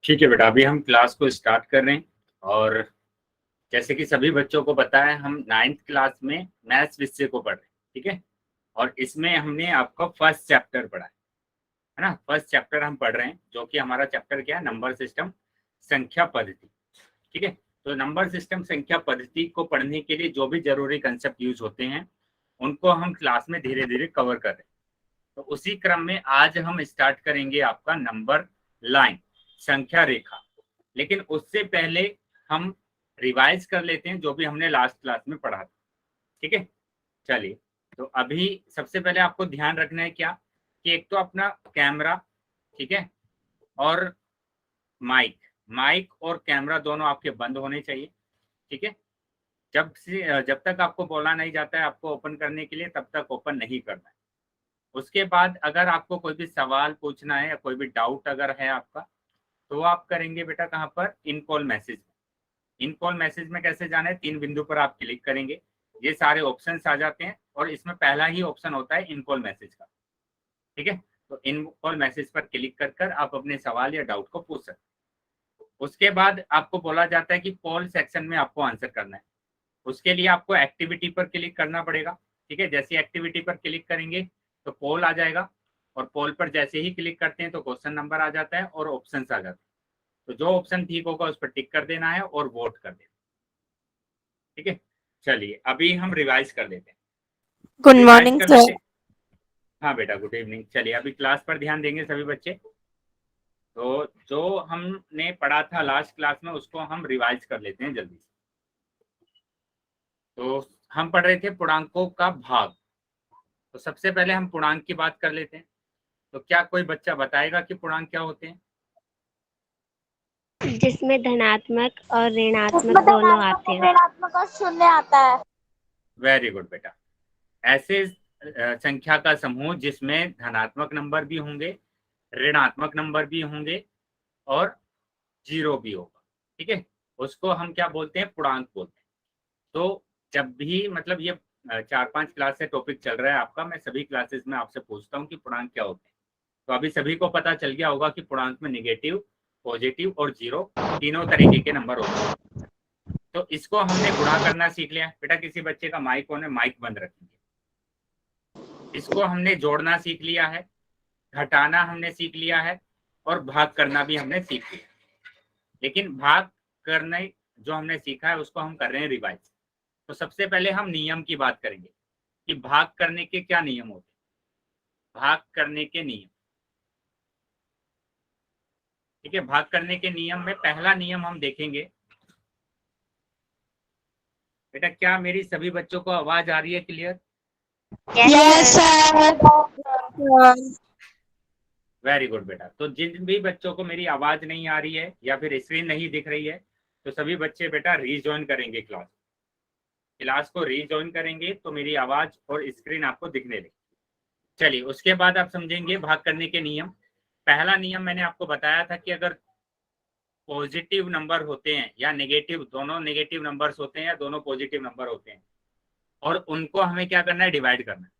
ठीक है बेटा, अभी हम क्लास को स्टार्ट कर रहे हैं। और जैसे कि सभी बच्चों को पता है, हम 9th क्लास में मैथ्स विषय को पढ़ रहे हैं। ठीक है, और इसमें हमने आपको फर्स्ट चैप्टर पढ़ा है ना। फर्स्ट चैप्टर हम पढ़ रहे हैं, जो कि हमारा चैप्टर क्या है, नंबर सिस्टम संख्या पद्धति। ठीक है, तो नंबर सिस्टम संख्या पद्धति को पढ़ने के लिए जो भी जरूरी कंसेप्ट यूज होते हैं, उनको हम क्लास में धीरे धीरे कवर कर रहे हैं। तो उसी क्रम में आज हम स्टार्ट करेंगे आपका नंबर लाइन, संख्या रेखा। लेकिन उससे पहले हम रिवाइज कर लेते हैं जो भी हमने लास्ट क्लास में पढ़ा था। ठीक है, चलिए। तो अभी सबसे पहले आपको ध्यान रखना है क्या, कि एक तो अपना कैमरा, ठीक है, और माइक और कैमरा दोनों आपके बंद होने चाहिए। ठीक है, जब तक आपको बोला नहीं जाता है आपको ओपन करने के लिए, तब तक ओपन नहीं करना है। उसके बाद अगर आपको कोई भी सवाल पूछना है या कोई भी डाउट अगर है आपका, तो आप करेंगे बेटा कहाँ पर, इन कॉल मैसेज में। इन कॉल मैसेज में कैसे जाना है, 3 बिंदु पर आप क्लिक करेंगे, ये सारे ऑप्शंस आ जाते हैं और इसमें पहला ही ऑप्शन होता है इन कॉल मैसेज का। ठीक है, तो इन कॉल मैसेज पर क्लिक कर आप अपने सवाल या डाउट को पूछ सकते हैं। उसके बाद आपको बोला जाता है कि कॉल सेक्शन में आपको आंसर करना है। उसके लिए आपको एक्टिविटी पर क्लिक करना पड़ेगा। ठीक है, जैसे एक्टिविटी पर क्लिक करेंगे तो पोल आ जाएगा, और पोल पर जैसे ही क्लिक करते हैं तो क्वेश्चन नंबर आ जाता है और ऑप्शंस आ जाते हैं। तो जो ऑप्शन ठीक होगा उस पर टिक कर देना है और वोट कर देना। ठीक है, चलिए अभी हम रिवाइज कर देते हैं। Good morning sir. हाँ बेटा, गुड इवनिंग। चलिए अभी क्लास पर ध्यान देंगे सभी बच्चे। तो जो हमने पढ़ा था लास्ट क्लास में, उसको हम रिवाइज कर लेते हैं जल्दी से। तो हम पढ़ रहे थे पूर्णांकों का भाग। तो सबसे पहले हम पूर्णांक की बात कर लेते हैं। तो क्या कोई बच्चा बताएगा कि पूर्णांक क्या होते हैं? जिसमें धनात्मक और ऋणात्मक दोनों आते हैं। ऋणात्मक और शून्य आता है। वेरी गुड बेटा। ऐसे संख्या का समूह जिसमें धनात्मक नंबर भी होंगे, ऋणात्मक नंबर भी होंगे और जीरो भी होगा। ठीक है, उसको हम क्या बोलते हैं, पूर्णांक बोलते हैं। तो जब भी मतलब ये 4-5 क्लास से टॉपिक चल रहा है आपका, मैं सभी क्लासेस में आपसे पूछता हूँ कि पूर्णांक क्या होते हैं। तो अभी सभी को पता चल गया होगा कि पूर्णांक में नेगेटिव, पॉजिटिव और जीरो तीनों तरीके के नंबर होते हैं। तो इसको हमने गुणा करना सीख लिया। बेटा किसी बच्चे का माइक ऑन है, माइक बंद रखेंगे। इसको हमने जोड़ना सीख लिया है, घटाना हमने सीख लिया है, और भाग करना भी हमने सीख लिया। लेकिन भाग करने जो हमने सीखा है उसको हम कर रहे हैं रिवाइज। तो सबसे पहले हम नियम की बात करेंगे कि भाग करने के क्या नियम होते हैं। भाग करने के नियम, ठीक है, भाग करने के नियम में पहला नियम हम देखेंगे। बेटा क्या मेरी सभी बच्चों को आवाज आ रही है clear? Yes sir. Very good बेटा। तो जिन भी बच्चों को मेरी आवाज नहीं आ रही है या फिर स्क्रीन नहीं दिख रही है, तो सभी बच्चे बेटा रीजॉइन करेंगे क्लास को रीजॉइन करेंगे तो मेरी आवाज और स्क्रीन आपको दिखने लगेगी। चलिए उसके बाद आप समझेंगे भाग करने के नियम। पहला नियम मैंने आपको बताया था कि अगर पॉजिटिव नंबर होते हैं या नेगेटिव, दोनों नेगेटिव नंबर्स होते हैं या दोनों पॉजिटिव नंबर होते हैं, और उनको हमें क्या करना है, डिवाइड करना है।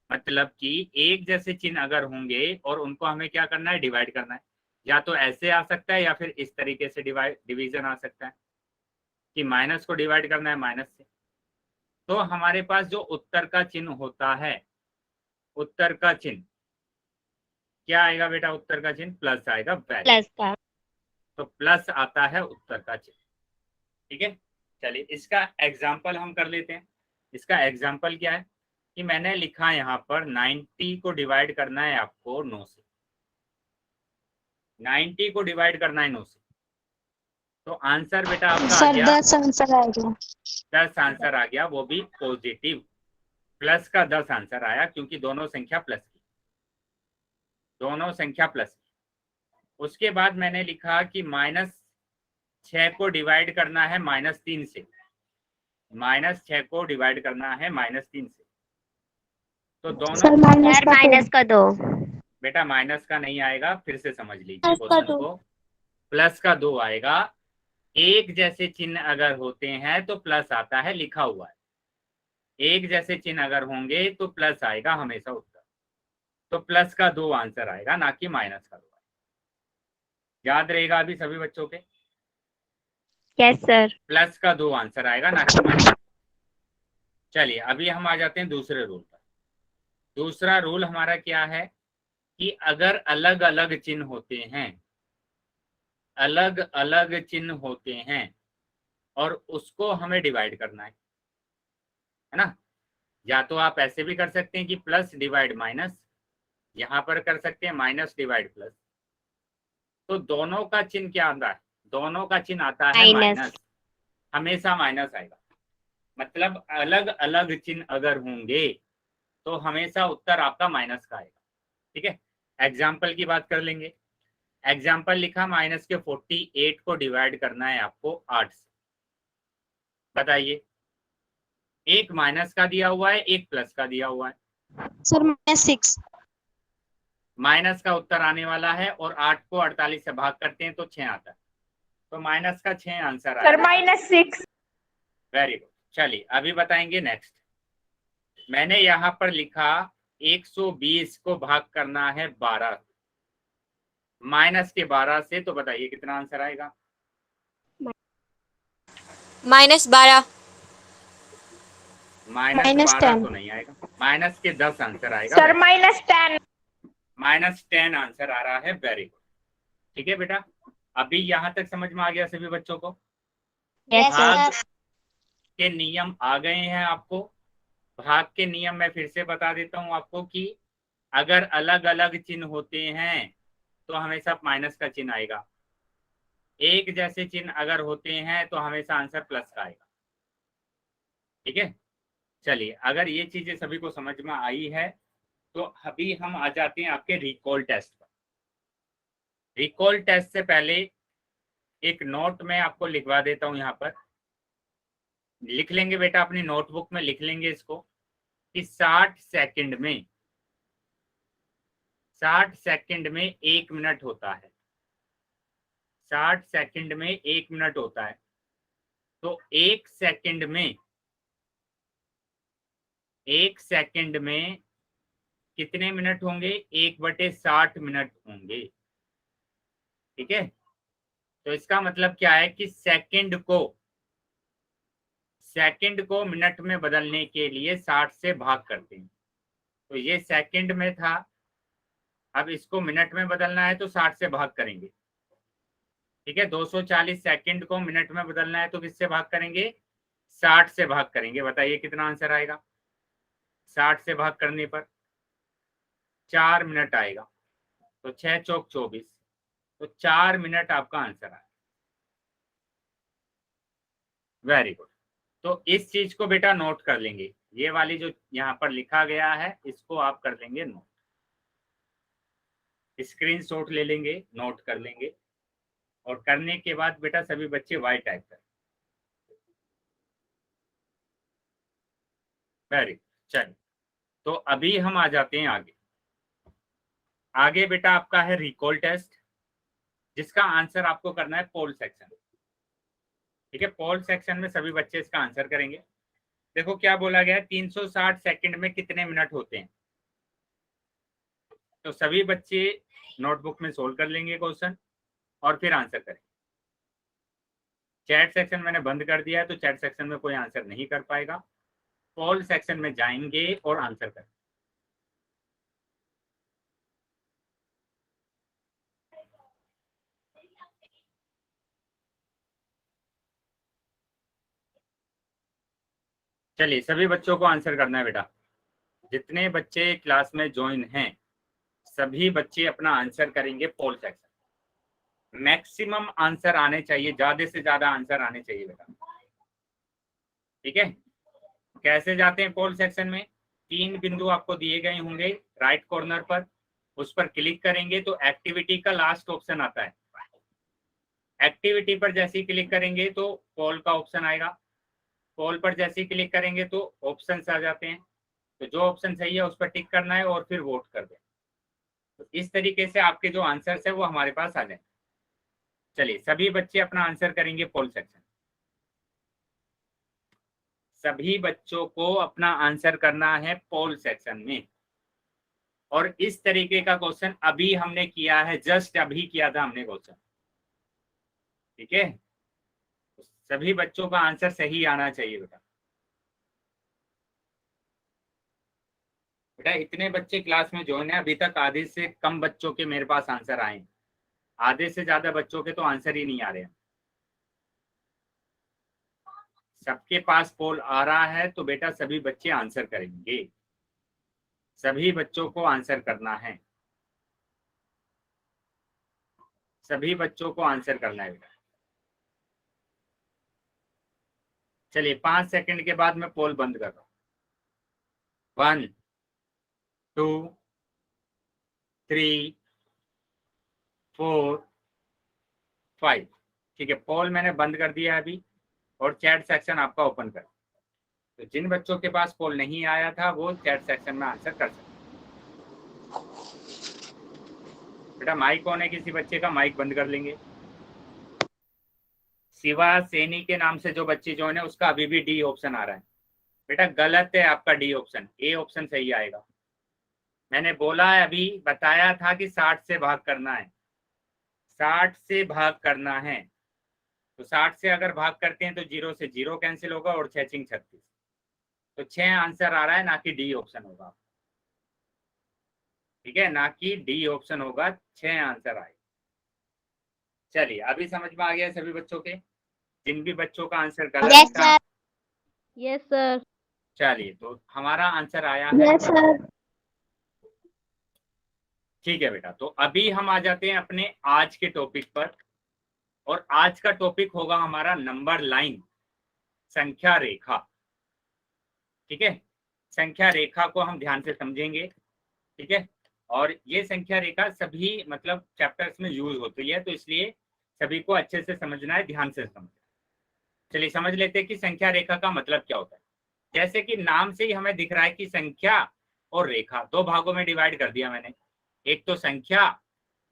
मतलब कि एक जैसे चिन्ह अगर होंगे और उनको हमें क्या करना है, डिवाइड करना है। या तो ऐसे आ सकता है या फिर इस तरीके से डिवीजन आ सकता है कि माइनस को डिवाइड करना है माइनस से। तो हमारे पास जो उत्तर का चिन्ह होता है, उत्तर का चिन्ह क्या आएगा बेटा, उत्तर का चिन्ह प्लस आएगा, प्लस का। तो प्लस आता है उत्तर का चिन्ह। ठीक है, चलिए इसका एग्जाम्पल हम कर लेते हैं। इसका एग्जाम्पल क्या है कि मैंने लिखा यहाँ पर 90 को डिवाइड करना है आपको 9 से। 90 को डिवाइड करना है 9 से, तो आंसर बेटा आपका आ सर गया 10 आंसर आ गया। 10 आंसर आ गया, वो भी पॉजिटिव। प्लस का 10 आंसर आया क्योंकि दोनों संख्या प्लस की, दोनों संख्या प्लस की। उसके बाद मैंने लिखा कि -6 को डिवाइड करना है -3 से। -6 को डिवाइड करना है -3 से, तो दोनों सर माइनस का 2। बेटा माइनस का नहीं आएगा, फिर से समझ लीजिए प्लस का क्वेश्चन 2। को। प्लस का 2 आएगा। एक जैसे चिन्ह अगर होते हैं तो प्लस आता है, लिखा हुआ है। एक जैसे चिन्ह अगर होंगे तो प्लस आएगा हमेशा उत्तर। तो प्लस का 2 आंसर आएगा, ना कि माइनस का 2। याद रहेगा अभी सभी बच्चों के? Yes sir. प्लस का 2 आंसर आएगा, ना कि माइनस। चलिए अभी हम आ जाते हैं दूसरे रूल पर। दूसरा रूल हमारा क्या है कि अगर अलग अलग चिन्ह होते हैं, अलग अलग चिन्ह होते हैं और उसको हमें डिवाइड करना है ना। या तो आप ऐसे भी कर सकते हैं कि प्लस डिवाइड माइनस, यहां पर कर सकते हैं माइनस डिवाइड प्लस। तो दोनों का चिन्ह क्या आता है? दोनों का चिन्ह आता है माइनस। माइनस, हमेशा माइनस आएगा। मतलब अलग अलग चिन्ह अगर होंगे तो हमेशा उत्तर आपका माइनस का आएगा। ठीक है, एग्जाम्पल की बात कर लेंगे। एग्जाम्पल लिखा, माइनस के 48 को डिवाइड करना है आपको 8 से। बताइए, एक माइनस का दिया हुआ है, एक प्लस का दिया हुआ है। सर -6। माइनस का उत्तर आने वाला है और 8 को 48 से भाग करते हैं तो 6 आता है। तो माइनस का 6 आंसर आएगा। सर -6। Very good. चलिए अभी बताएंगे नेक्स्ट। मैंने यहाँ पर लिखा 120 को भाग करना है 12, माइनस के 12 से। तो बताइए कितना आंसर आएगा? -12। -12 -10। तो नहीं आएगा, माइनस के 10 आंसर आएगा। सर -10। -10 आंसर आ रहा है। Very good. ठीक है बेटा, अभी यहाँ तक समझ में आ गया सभी बच्चों को? यस भाग सर। के नियम आ गए हैं आपको? भाग के नियम मैं फिर से बता देता हूँ आपको कि अगर अलग अलग चिन्ह होते हैं तो हमेशा माइनस का चिन्ह आएगा। एक जैसे चिन्ह अगर होते हैं तो हमेशा आंसर प्लस का आएगा। ठीक है, चलिए अगर ये चीजें सभी को समझ में आई है तो अभी हम आ जाते हैं आपके रिकॉल टेस्ट पर। रिकॉल टेस्ट से पहले एक नोट में आपको लिखवा देता हूं, यहाँ पर लिख लेंगे बेटा, अपनी नोटबुक में लिख लेंगे इसको कि 60 सेकंड में 1 मिनट होता है। 60 सेकंड में 1 मिनट होता है। तो 1 सेकंड में कितने मिनट होंगे? 1/60 मिनट होंगे। ठीक है, तो इसका मतलब क्या है कि सेकंड को मिनट में बदलने के लिए 60 से भाग करते हैं। तो ये सेकंड में था, अब इसको मिनट में बदलना है तो 60 से भाग करेंगे। ठीक है, 240 सेकंड को मिनट में बदलना है तो किससे भाग करेंगे? 60 से भाग करेंगे। बताइए कितना आंसर आएगा? 60 से भाग करने पर 4 मिनट आएगा। तो 6 चौक 24, तो 4 मिनट आपका आंसर आएगा। Very good. तो इस चीज को बेटा नोट कर लेंगे, ये वाली जो यहाँ पर लिखा गया है इसको आप कर लेंगे नोट, स्क्रीनशॉट ले लेंगे, नोट कर लेंगे। और करने के बाद बेटा सभी बच्चे वाई टाइप करें। Very good. चलिए तो अभी हम आ जाते हैं आगे। आगे बेटा आपका है रिकॉल टेस्ट, जिसका आंसर आपको करना है पोल सेक्शन। ठीक है, पोल सेक्शन में सभी बच्चे इसका आंसर करेंगे। देखो क्या बोला गया है, 360 सेकंड में कितने मिनट होते हैं? तो सभी बच्चे नोटबुक में सोल्व कर लेंगे क्वेश्चन और फिर आंसर करें। चैट सेक्शन मैंने बंद कर दिया है तो चैट सेक्शन में कोई आंसर नहीं कर पाएगा। पोल सेक्शन में जाएंगे और आंसर करें। चलिए सभी बच्चों को आंसर करना है बेटा। जितने बच्चे क्लास में ज्वाइन हैं सभी बच्चे अपना आंसर करेंगे पोल सेक्शन। मैक्सिमम आंसर आने चाहिए, ज्यादा से ज्यादा आंसर आने चाहिए बेटा। ठीक है, कैसे जाते हैं पोल सेक्शन में? 3 बिंदु आपको दिए गए होंगे राइट कॉर्नर पर, उस पर क्लिक करेंगे तो एक्टिविटी का लास्ट ऑप्शन आता है। एक्टिविटी पर जैसे ही क्लिक करेंगे तो पोल का ऑप्शन आएगा। पोल पर जैसे ही क्लिक करेंगे तो ऑप्शंस आ जाते हैं। तो जो ऑप्शन सही है उस पर टिक करना है और फिर वोट कर दें। तो इस तरीके से आपके जो आंसर्स है वो हमारे पास आ जाए। चलिए सभी बच्चे अपना आंसर करेंगे पोल सेक्शन। सभी बच्चों को अपना आंसर करना है पोल सेक्शन में। और इस तरीके का क्वेश्चन अभी हमने किया है, जस्ट अभी किया था हमने क्वेश्चन, ठीक है। सभी बच्चों का आंसर सही आना चाहिए बेटा। बेटा इतने बच्चे क्लास में ज्वाइन है, अभी तक आधे से कम बच्चों के मेरे पास आंसर आए, आधे से ज्यादा बच्चों के तो आंसर ही नहीं आ रहे हैं। सबके पास पोल आ रहा है तो बेटा सभी बच्चे आंसर करेंगे, सभी बच्चों को आंसर करना है, सभी बच्चों को आंसर करना है बेटा। चलिए 5 सेकंड के बाद मैं पोल बंद कर रहा हूं। 1 2 3 4 5, ठीक है, पोल मैंने बंद कर दिया है अभी, और चैट सेक्शन आपका ओपन कर। तो जिन बच्चों के पास पोल नहीं आया था वो चैट सेक्शन में आंसर कर सकते। बेटा माइक ऑन है किसी बच्चे का, माइक बंद कर लेंगे। शिवा सैनी के नाम से जो बच्चे ज्वाइन है उसका अभी भी डी ऑप्शन आ रहा है। बेटा गलत है आपका डी ऑप्शन, ए ऑप्शन सही आएगा। मैंने बोला है अभी, बताया था कि 60 से भाग करना है, 60 से भाग करना है। तो 60 से अगर भाग करते हैं तो 0 से 0 कैंसिल होगा और 6 6 36, तो 6 आंसर आ रहा है, ना कि डी ऑप्शन होगा, ठीक है, ना कि डी ऑप्शन होगा, 6 आंसर आए। चलिए अभी समझ में आ गया सभी बच्चों के, जिन भी बच्चों का आंसर गलत Yes, था। sir. Yes sir. चलिए तो हमारा आंसर आया है, Yes, sir. ठीक है बेटा। तो अभी हम आ जाते हैं अपने आज के टॉपिक पर, और आज का टॉपिक होगा हमारा नंबर लाइन, संख्या रेखा, ठीक है। संख्या रेखा को हम ध्यान से समझेंगे, ठीक है, और ये संख्या रेखा सभी मतलब चैप्टर्स में यूज होती है, तो इसलिए सभी को अच्छे से समझना है, ध्यान से समझना। चलिए समझ लेते हैं कि संख्या रेखा का मतलब क्या होता है। जैसे कि नाम से ही हमें दिख रहा है कि संख्या और रेखा दो भागों में डिवाइड कर दिया मैंने, एक तो संख्या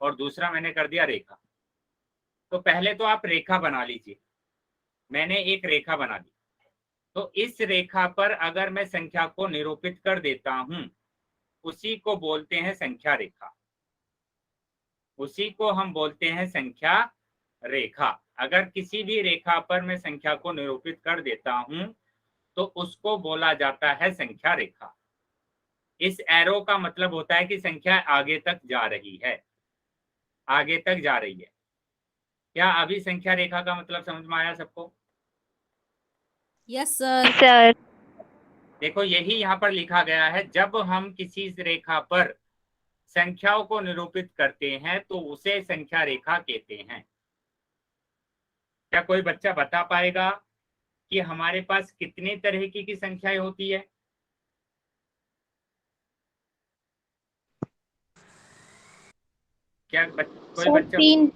और दूसरा मैंने कर दिया रेखा। तो पहले तो आप रेखा बना लीजिए, मैंने एक रेखा बना दी, तो इस रेखा पर अगर मैं संख्या को निरूपित कर देता हूं, उसी को बोलते हैं संख्या रेखा, उसी को हम बोलते हैं संख्या रेखा। अगर किसी भी रेखा पर मैं संख्या को निरूपित कर देता हूं तो उसको बोला जाता है संख्या रेखा। इस एरो का मतलब होता है कि संख्या आगे तक जा रही है, आगे तक जा रही है। क्या अभी संख्या रेखा का मतलब समझ में आया सबको? Yes sir. Sir. देखो यही यहाँ पर लिखा गया है, जब हम किसी रेखा पर संख्याओं को निरूपित करते हैं तो उसे संख्या रेखा कहते हैं। क्या कोई बच्चा बता पाएगा कि हमारे पास कितने तरह की संख्याएं होती है? क्या कोई Sir, बच्चा 3.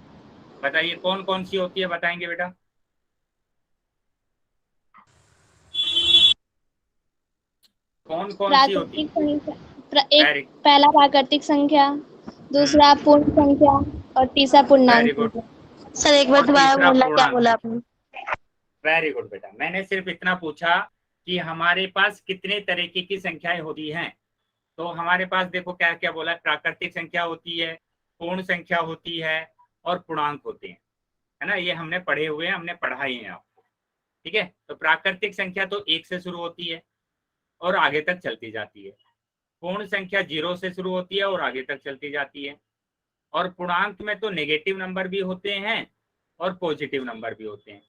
बताइए कौन कौन सी होती है, बताएंगे बेटा? कौन कौन सी होती है? प्राकृतिक संख्या, एक वेरी पहला प्राकृतिक संख्या, दूसरा पूर्ण संख्या और तीसरा पूर्णांक वेरी गुड। संख्या। सर एक बार और दोबारा तीसरा बोलना, क्या पूर्णांक बोला संख्या। आपने? वेरी गुड बेटा, मैंने सिर्फ इतना पूछा कि हमारे पास कितने तरीके की संख्याएं होती हैं। तो हमारे पास देखो क्या क्या बोला, प्राकृतिक संख्या होती है, पूर्ण संख्या होती है और पूर्णांक होते हैं, है ना, ये हमने पढ़े हुए हैं, हमने पढ़ाई है आपको, ठीक है। तो प्राकृतिक संख्या तो 1 से शुरू होती है और आगे तक चलती जाती है, पूर्ण संख्या 0 से शुरू होती है और आगे तक चलती जाती है, और पूर्णांक में तो नेगेटिव नंबर भी होते हैं और पॉजिटिव नंबर भी होते हैं,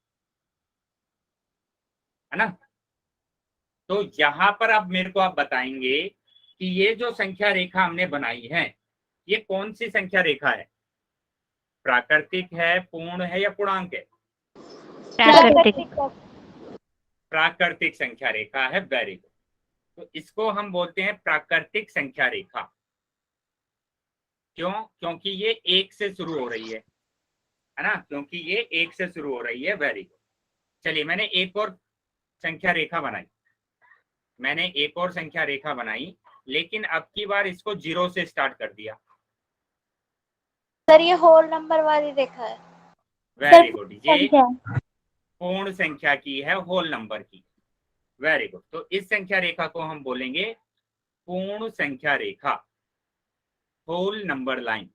है ना। तो यहाँ पर अब मेरे को आप बताएंगे कि ये जो संख्या रेखा हमने बनाई है, ये कौन सी संख्या रेखा है? प्राकृतिक है, पूर्ण है या पूर्णांक है? प्राकृतिक। प्राकृतिक संख्या रेखा है, वेरी गुड। तो इसको हम बोलते हैं प्राकृतिक संख्या रेखा। क्यों? क्योंकि ये 1 से शुरू हो रही है ना, क्योंकि ये 1 से शुरू हो रही है, वेरी गुड। चलिए मैंने एक और संख्या रेखा बनाई, मैंने एक और संख्या रेखा बनाई, लेकिन अब की बार इसको 0 से स्टार्ट कर दिया। सर ये होल नंबर वाली रेखा है। वेरी गुड, ये पूर्ण संख्या की है, होल नंबर की, वेरी गुड। तो इस संख्या रेखा को हम बोलेंगे पूर्ण संख्या रेखा, होल नंबर लाइन।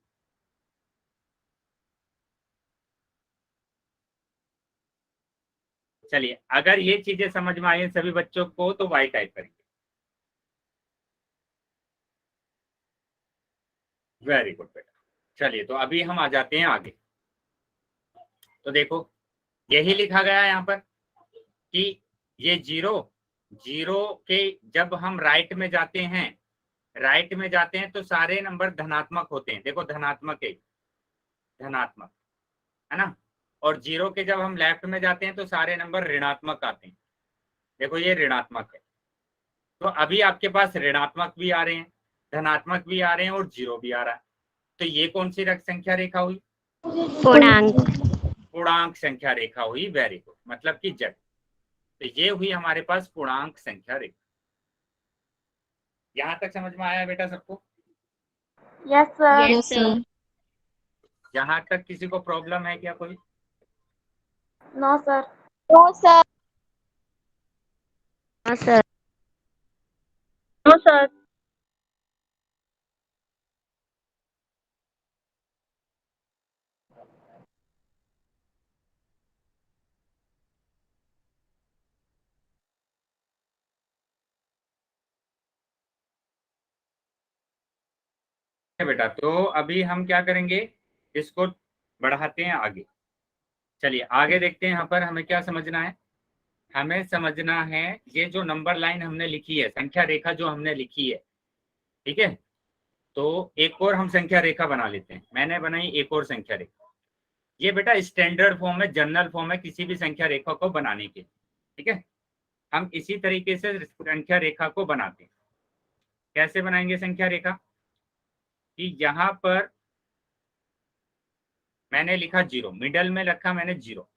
चलिए, अगर ये चीजें समझ में आई सभी बच्चों को तो वाई टाइप करेंगे। वेरी गुड बेटा। चलिए, तो अभी हम आ जाते हैं आगे। तो देखो, यही लिखा गया है यहाँ पर कि ये जीरो, जीरो के जब हम राइट में जाते हैं, राइट में जाते हैं तो सारे नंबर धनात्मक होते हैं। देखो, धनात्मक है, धनात्मक है ना। और जीरो के जब हम लेफ्ट में जाते हैं तो सारे नंबर ऋणात्मक आते हैं। देखो, ये ऋणात्मक है। तो अभी आपके पास ऋणात्मक भी आ रहे हैं, धनात्मक भी आ रहे हैं और जीरो भी आ रहा है। तो ये कौन सी संख्या रेखा हुई? पूर्णांक। पूर्णांक संख्या रेखा हुई। वेरी गुड, मतलब कि जड़। तो ये हुई हमारे पास पूर्णांक संख्या रेखा। यहां तक समझ में आया बेटा सबको? Yes sir. Yes sir. यहां तक किसी को प्रॉब्लम है क्या कोई? No sir. No sir. हाँ सर। No sir. बेटा, तो अभी हम क्या करेंगे, इसको बढ़ाते हैं आगे। चलिए आगे देखते हैं। यहाँ पर हमें क्या समझना है? हमें समझना है ये जो नंबर लाइन हमने लिखी है, संख्या रेखा जो हमने लिखी है, ठीक है। तो एक और हम संख्या रेखा बना लेते हैं। मैंने बनाई एक और संख्या रेखा। ये बेटा स्टैंडर्ड फॉर्म है, जनरल फॉर्म है किसी भी संख्या रेखा को बनाने के, ठीक है। हम इसी तरीके से संख्या रेखा को बनाते हैं। कैसे बनाएंगे संख्या रेखा? कि यहाँ पर मैंने लिखा जीरो, मिडल में रखा मैंने जीरो,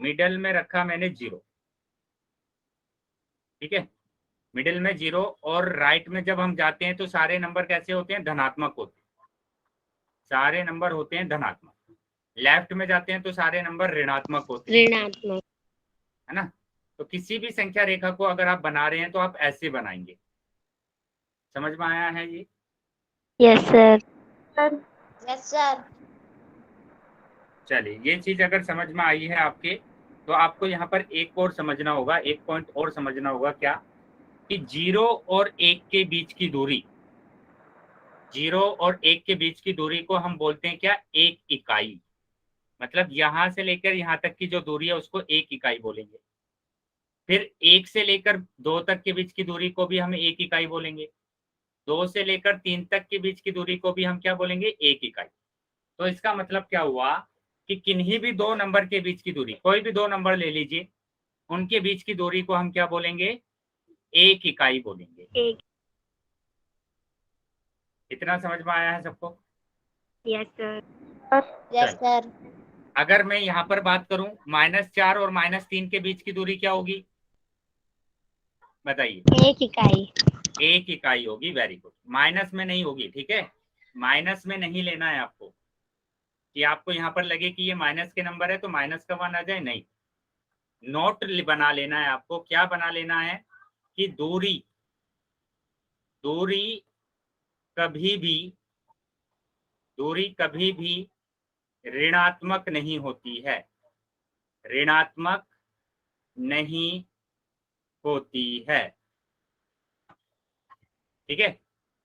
मिडल में रखा मैंने जीरो, ठीक है। मिडिल में जीरो, और राइट में जब हम जाते हैं तो सारे नंबर कैसे होते हैं? धनात्मक होते हैं। सारे नंबर होते हैं धनात्मक। लेफ्ट में जाते हैं तो सारे नंबर ऋणात्मक होते हैं, ऋणात्मक। है ना। तो किसी भी संख्या रेखा को अगर आप बना रहे हैं तो आप ऐसे बनाएंगे। समझ में आया है ये? Yes sir. Yes sir. चलिए, ये चीज अगर समझ में आई है आपके, तो आपको यहाँ पर एक और समझना होगा, एक पॉइंट और समझना होगा। क्या? कि जीरो और एक के बीच की दूरी, जीरो और एक के बीच की दूरी को हम बोलते हैं क्या? एक इकाई। मतलब यहां से लेकर यहां तक की जो दूरी है उसको एक इकाई बोलेंगे। फिर एक से लेकर दो तक के बीच की दूरी को भी हम एक इकाई बोलेंगे। दो से लेकर तीन तक के बीच की दूरी को भी हम क्या बोलेंगे? एक इकाई। तो इसका मतलब क्या हुआ कि किन्हीं भी दो नंबर के बीच की दूरी, कोई भी दो नंबर ले लीजिए, उनके बीच की दूरी को हम क्या बोलेंगे? एक इकाई बोलेंगे। एक। इतना समझ में आया है सबको? Yes sir. Yes sir. अगर मैं यहाँ पर बात करूं, -4 और -3 के बीच की दूरी क्या होगी? बताइए। एक इकाई। एक इकाई होगी। Very good. माइनस में नहीं होगी, ठीक है। माइनस में नहीं लेना है आपको, कि आपको यहाँ पर लगे कि ये माइनस के नंबर है तो माइनस का वन आ जाए, नहीं। नोट बना लेना है आपको। क्या बना लेना है? कि दूरी, दूरी कभी भी, दूरी कभी भी ऋणात्मक नहीं होती है, ऋणात्मक नहीं होती है, ठीक है।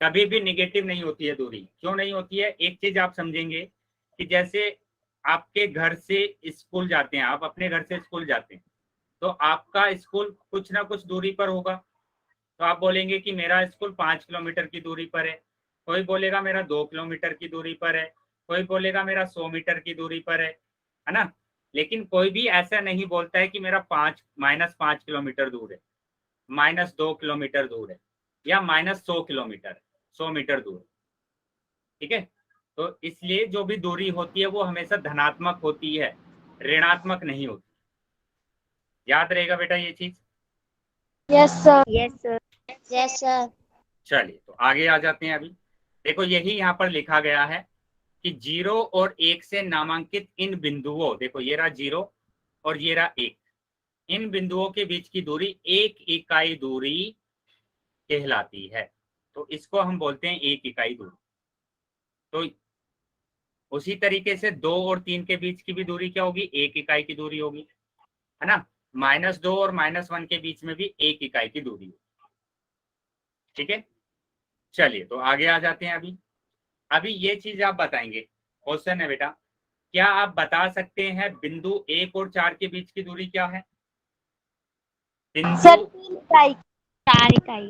कभी भी निगेटिव नहीं होती है दूरी। क्यों नहीं होती है? एक चीज आप समझेंगे कि जैसे आपके घर से स्कूल जाते हैं, आप अपने घर से स्कूल जाते हैं, तो आपका स्कूल कुछ ना कुछ दूरी पर होगा। तो आप बोलेंगे कि मेरा स्कूल 5 किलोमीटर की दूरी पर है, कोई बोलेगा मेरा 2 किलोमीटर की दूरी पर है, कोई बोलेगा मेरा 100 मीटर की दूरी पर है ना। लेकिन कोई भी ऐसा नहीं बोलता है कि मेरा -5 किलोमीटर दूर है, -2 किलोमीटर दूर है, या -100 किलोमीटर, 100 मीटर दूर, ठीक है। तो इसलिए जो भी दूरी होती है वो हमेशा धनात्मक होती है, ऋणात्मक नहीं होती। याद रहेगा बेटा ये चीज? Yes sir. Yes sir. Yes sir. चलिए, तो आगे आ जाते हैं। अभी देखो, यही यहाँ पर लिखा गया है कि जीरो और एक से नामांकित इन बिंदुओं, देखो ये रहा जीरो और ये रहा एक, इन बिंदुओं के बीच की दूरी एक इकाई दूरी कहलाती है। तो इसको हम बोलते हैं एक इकाई दूरी। तो उसी तरीके से 2 और 3 के बीच की भी दूरी क्या होगी, 1 इकाई की दूरी होगी, है ना। -2 और -1 के बीच में भी 1 इकाई की दूरी होगी, ठीक है। चलिए तो आगे आ जाते हैं। अभी ये चीज आप बताएंगे, क्वेश्चन है बेटा, क्या आप बता सकते हैं बिंदु 1 और 4 के बीच की दूरी क्या है? बिंदु सर 3 इकाई। 4 इकाई।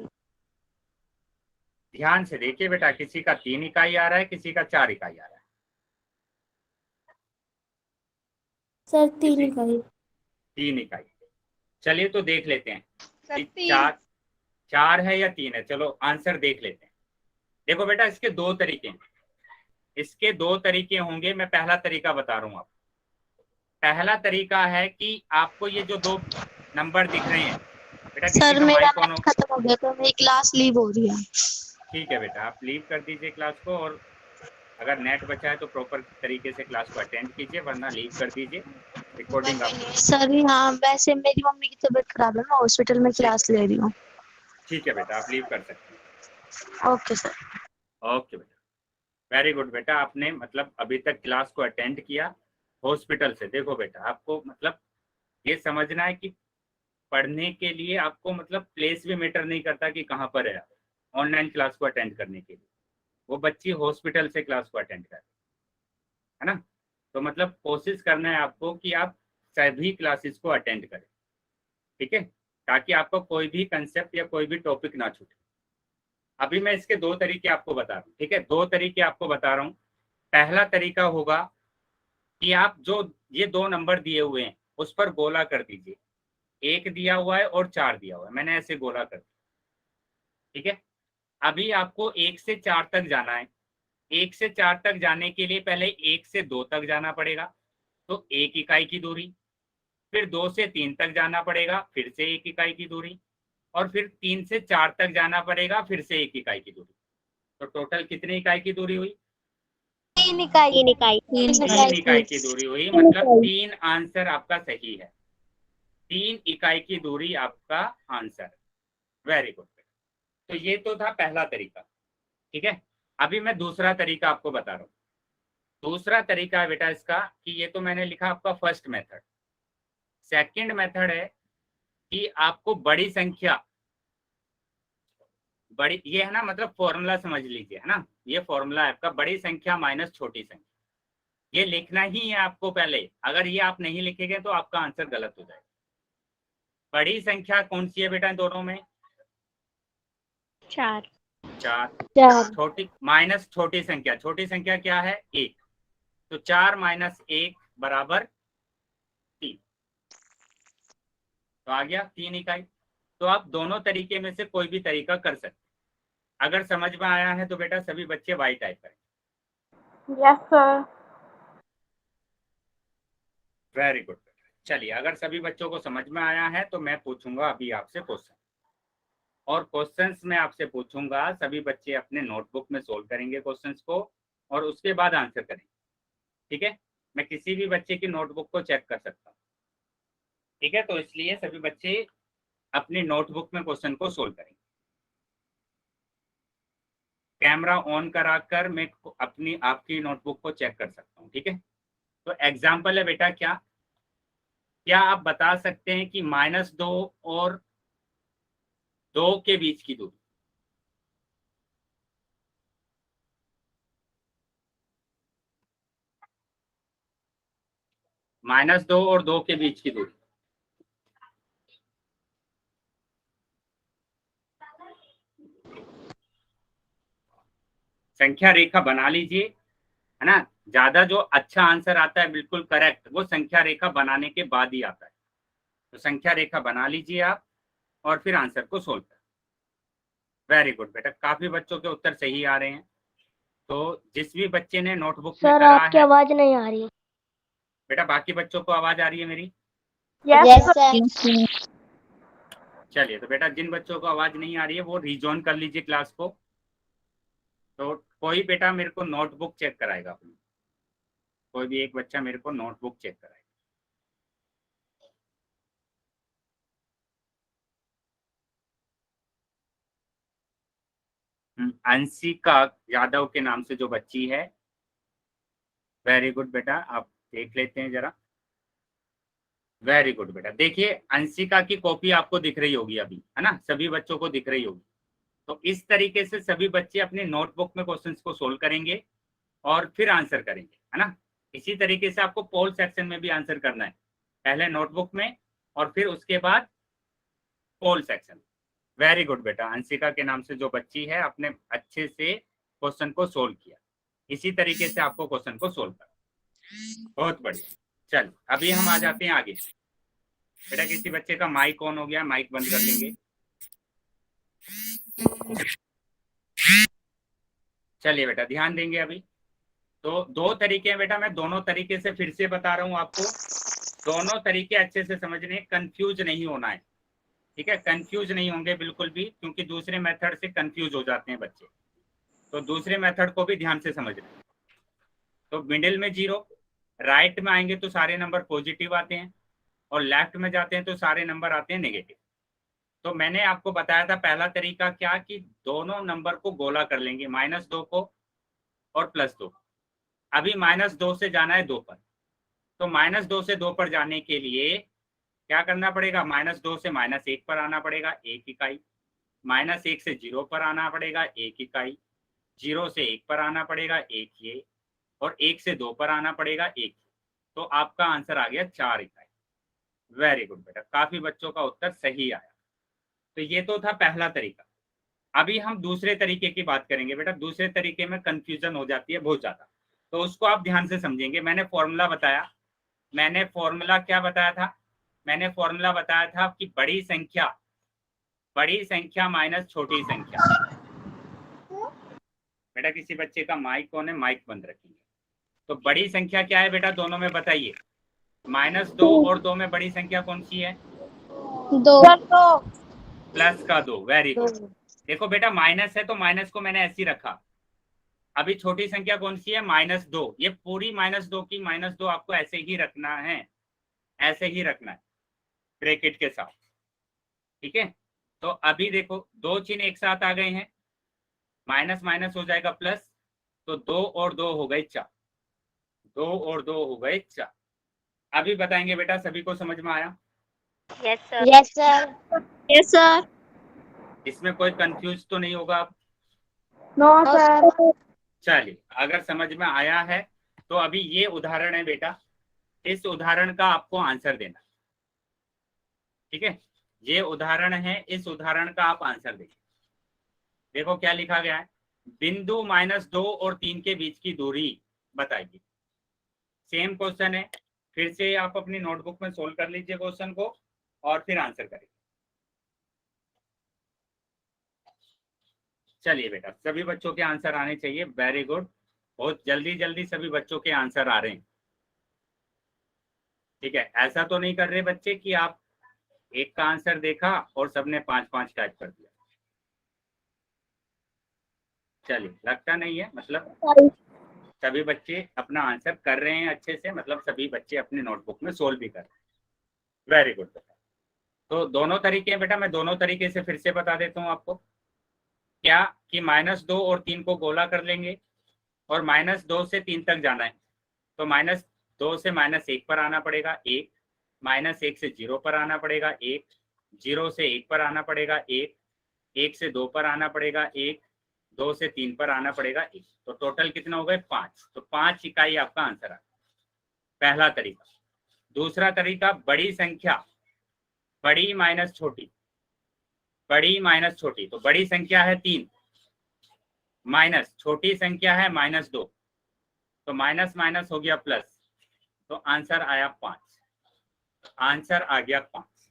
ध्यान से देखिए बेटा, किसी का 3 इकाई आ रहा है, किसी का 4 इकाई आ रहा है। सर 3 इकाई। 3 इकाई। चलिए तो देख लेते हैं सर कि 3। 4 है या 3 है। चलो आंसर देख लेते हैं। देखो बेटा, इसके 2 तरीके हैं, इसके 2 तरीके होंगे। मैं पहला तरीका बता रहा हूँ आपको। पहला तरीका है कि आपको ये जो 2 नंबर दिख रहे हैं बेटा, किसी सर का मेरा माइक ऑन नेट हो। खत्म हो गया तो मेरी क्लास लीव हो रही है। ठीक है बेटा, आप लीव कर दीजिए क्लास को, और अगर नेट बचा है तो प्रॉपर तरीके से क्लास को अटेंड कीजिए, वरना लीव कर दीजिए। रिकॉर्डिंग आपको सर हाँ, वैसे मेरी मम्मी की तबीयत खराब है, मैं हॉस्पिटल में क्लास ले रही हूँ। ठीक है बेटा, आप लीव कर सकते हैं। Okay sir. ओके बेटा, वेरी गुड बेटा, आपने मतलब अभी तक क्लास को अटेंड किया हॉस्पिटल से। देखो बेटा, आपको मतलब ये समझना है कि पढ़ने के लिए आपको मतलब प्लेस भी मैटर नहीं करता कि कहाँ पर है। ऑनलाइन क्लास को अटेंड करने के लिए वो बच्ची हॉस्पिटल से क्लास को अटेंड कर, है ना। तो मतलब कोशिश करना है आपको कि आप सभी क्लासेस को अटेंड करें, ठीक है, ताकि आपको कोई भी कंसेप्ट या कोई भी टॉपिक ना छूटे। अभी मैं इसके 2 तरीके आपको बता रहा हूँ, ठीक है। 2 तरीके आपको बता रहा हूँ। पहला तरीका होगा कि आप जो ये 2 नंबर दिए हुए हैं उस पर गोला कर दीजिए। 1 दिया हुआ है और 4 दिया हुआ है, मैंने ऐसे गोला कर दिया, ठीक है। अभी आपको 1 से 4 तक जाना है। 1 से 4 तक जाने के लिए पहले 1 से 2 तक जाना पड़ेगा, तो 1 इकाई की दूरी। फिर 2 से 3 तक जाना पड़ेगा, फिर से 1 इकाई की दूरी। और फिर 3 से 4 तक जाना पड़ेगा, फिर से 1 इकाई की दूरी। तो टोटल कितनी इकाई की दूरी हुई? 3 इकाई। 3 इकाई। 3 इकाई की दूरी हुई, मतलब 3 आंसर आपका सही है। 3 इकाई की दूरी आपका आंसर। Very good. तो ये तो था पहला तरीका, ठीक है। अभी मैं दूसरा तरीका आपको बता रहा हूँ। दूसरा तरीका है बेटा इसका कि ये तो मैंने लिखा आपका फर्स्ट मेथड। सेकंड मेथड है कि आपको बड़ी संख्या, बड़ी ये है ना, मतलब फॉर्मूला समझ लीजिए, है ना। ये फॉर्मूला है आपका, बड़ी संख्या माइनस छोटी संख्या। ये लिखना ही है आपको पहले। अगर ये आप नहीं लिखेंगे तो आपका आंसर गलत हो जाएगा। बड़ी संख्या कौन सी है बेटा इन दोनों में? 4। 4। 4। छोटी माइनस छोटी संख्या, छोटी संख्या क्या है? 1। तो 4 माइनस 1 बराबर 3। तो आ गया 3 इकाई। तो आप दोनों तरीके में से कोई भी तरीका कर सकते हैं। अगर समझ में आया है तो बेटा सभी बच्चे वाई टाइप करें। Yes sir. Very good. चलिए, अगर सभी बच्चों को समझ में आया है तो मैं पूछूंगा अभी आपसे क्वेश्चन, और क्वेश्चंस में आपसे पूछूंगा, सभी बच्चे अपने नोटबुक में सोल्व करेंगे क्वेश्चंस को, और उसके बाद आंसर करेंगे, ठीक है। मैं किसी भी बच्चे की नोटबुक को चेक कर सकता हूँ, ठीक है। तो इसलिए सभी बच्चे अपनी नोटबुक में क्वेश्चन को सोल्व करेंगे। कैमरा ऑन कराकर मैं अपनी आपकी नोटबुक को चेक कर सकता हूँ, ठीक है। तो एग्जाम्पल है बेटा, क्या क्या आप बता सकते हैं कि -2 और 2 के बीच की दूरी? -2 और 2 के बीच की दूरी। संख्या रेखा बना लीजिए, है ना। ज्यादा जो अच्छा आंसर आता है बिल्कुल करेक्ट, वो संख्या रेखा बनाने के बाद ही आता है। तो संख्या रेखा बना लीजिए आप, और फिर आंसर को सोल्व करें। वेरी गुड बेटा, काफी बच्चों के उत्तर सही आ रहे हैं। तो जिस भी बच्चे ने नोटबुक में सर करा आपकी है, आवाज नहीं आ रही। बेटा बाकी बच्चों को आवाज आ रही है मेरी? Yes sir. चलिए, तो बेटा जिन बच्चों को आवाज नहीं आ रही है वो रिजॉइन कर लीजिए क्लास को। तो कोई बेटा मेरे को नोटबुक चेक कराएगा अपनी, कोई भी एक बच्चा मेरे को नोटबुक चेक कराएगा। अंशिका यादव के नाम से जो बच्ची है, वेरी गुड बेटा, आप देख लेते हैं जरा। वेरी गुड बेटा, देखिए अंशिका की कॉपी आपको दिख रही होगी अभी, है ना, सभी बच्चों को दिख रही होगी। तो इस तरीके से सभी बच्चे अपने नोटबुक में क्वेश्चंस को सोल्व करेंगे और फिर आंसर करेंगे, है ना। इसी तरीके से आपको पोल सेक्शन में भी आंसर करना है, पहले नोटबुक में और फिर उसके बाद पोल सेक्शन। वेरी गुड बेटा, अंशिका के नाम से जो बच्ची है अपने अच्छे से क्वेश्चन को सोल्व किया। इसी तरीके से आपको क्वेश्चन को सोल्व करना, बहुत बढ़िया। चल अभी हम आ जाते हैं आगे। बेटा किसी बच्चे का माइक ऑन हो गया, माइक बंद कर लेंगे। चलिए बेटा ध्यान देंगे अभी। तो दो तरीके हैं बेटा, मैं दोनों तरीके से फिर से बता रहा हूं आपको, दोनों तरीके अच्छे से समझने, कंफ्यूज नहीं होना है, ठीक है। कंफ्यूज नहीं होंगे बिल्कुल भी, क्योंकि दूसरे मेथड से कंफ्यूज हो जाते हैं बच्चे, तो दूसरे मेथड को भी ध्यान से समझना। तो मिडिल में 0, राइट में आएंगे तो सारे नंबर पॉजिटिव आते हैं, और लेफ्ट में जाते हैं तो सारे नंबर आते हैं नेगेटिव। तो मैंने आपको बताया था पहला तरीका क्या, कि दोनों नंबर को गोला कर लेंगे, -2 को और +2। अभी -2 से जाना है 2 पर, तो -2 से 2 पर जाने के लिए क्या करना पड़ेगा, -2 से -1 पर आना पड़ेगा 1 इकाई, -1 से 0 पर आना पड़ेगा 1 इकाई, 0 से 1 पर आना पड़ेगा 1 ये, और 1 से 2 पर आना पड़ेगा 1। तो आपका आंसर आ गया 4 इकाई। वेरी गुड बेटा, काफी बच्चों का उत्तर सही आया। तो ये तो था पहला तरीका। अभी हम दूसरे तरीके की बात करेंगे बेटा। दूसरे तरीके में कंफ्यूजन हो जाती है बहुत ज्यादा, तो उसको आप ध्यान से समझेंगे। मैंने फॉर्मूला बताया, मैंने फॉर्मूला क्या बताया था, मैंने फॉर्मूला बताया था कि बड़ी संख्या माइनस छोटी संख्या। बेटा किसी बच्चे का माइक ऑन है, माइक बंद रखेंगे। तो बड़ी संख्या क्या है बेटा, दोनों में बताइए। -2 और 2 में बड़ी संख्या कौन सी है, 2। प्लस का 2। Very good. देखो बेटा माइनस है तो माइनस को मैंने ऐसे ही रखा। अभी छोटी संख्या कौन सी है, -2। ये पूरी -2 की -2 आपको ऐसे ही रखना है, ऐसे ही रखना है ब्रैकेट के साथ, ठीक है। तो अभी देखो दो चिन्ह एक साथ आ गए हैं, माइनस माइनस हो जाएगा प्लस, तो 2 और 2 हो गए 4, 2 और 2 हो गए 4। अभी बताएंगे बेटा, सभी को समझ में आया? Yes sir. Yes sir. Yes sir. इसमें कोई कंफ्यूज तो नहीं होगा आप? No sir. चलिए, अगर समझ में आया है तो अभी ये उदाहरण है बेटा, इस उदाहरण का आपको आंसर देना, ठीक है। ये उदाहरण है, इस उदाहरण का आप आंसर देखिए। देखो क्या लिखा गया है, बिंदु -2 और 3 के बीच की दूरी बताइए। सेम क्वेश्चन है, फिर से आप अपनी नोटबुक में सोल्व कर लीजिए क्वेश्चन को और फिर आंसर करिए। चलिए बेटा, सभी बच्चों के आंसर आने चाहिए। वेरी गुड, बहुत जल्दी जल्दी सभी बच्चों के आंसर आ रहे हैं, ठीक है। ऐसा तो नहीं कर रहे बच्चे कि आप एक का आंसर देखा और सबने 5-5 टाइप कर दिया। चलिए, लगता नहीं है, मतलब सभी बच्चे अपना आंसर कर रहे हैं अच्छे से, मतलब सभी बच्चे अपने नोटबुक में सोल्व भी कर रहे हैं। वेरी गुड बेटा। तो दोनों तरीके हैं बेटा, मैं दोनों तरीके से फिर से बता देता हूँ आपको। क्या कि -2 और 3 को गोला कर लेंगे और -2 से 3 तक जाना है, तो -2 से -1 पर आना पड़ेगा 1, -1 से 0 पर आना पड़ेगा 1, 0 से 1 पर आना पड़ेगा 1, 1 से 2 पर आना पड़ेगा 1, 2 से 3 पर आना पड़ेगा 1। तो टोटल कितना हो गए 5। तो 5 इकाई आपका आंसर आ, पहला तरीका। दूसरा तरीका, बड़ी संख्या बड़ी माइनस छोटी, बड़ी माइनस छोटी। तो बड़ी संख्या है 3 माइनस छोटी संख्या है -2, तो माइनस माइनस हो गया प्लस, तो आंसर आया 5। आंसर आ गया 5।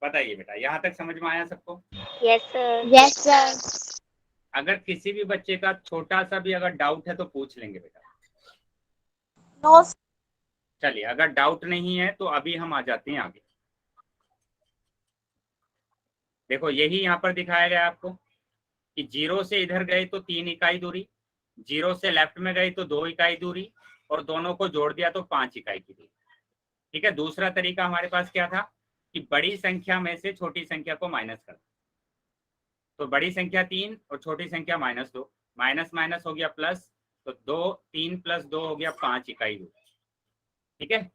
बताइए बेटा, यहाँ तक समझ में आया सबको? Yes sir. Yes sir. अगर किसी भी बच्चे का छोटा सा भी अगर डाउट है तो पूछ लेंगे बेटा। नो। चलिए, अगर डाउट नहीं है तो अभी हम आ जाते हैं आगे। देखो यही यहाँ पर दिखाया गया आपको कि 0 से इधर गए तो 3 इकाई दूरी, 0 से लेफ्ट में गई तो 2 इकाई दूरी, और दोनों को जोड़ दिया तो 5 इकाई की दूरी, ठीक है। दूसरा तरीका हमारे पास क्या था कि बड़ी संख्या में से छोटी संख्या को माइनस कर, तो बड़ी संख्या 3 और छोटी संख्या -2, माइनस माइनस हो गया प्लस, तो 2, 3 + 2 हो गया 5 इकाई दूर। ठीक है,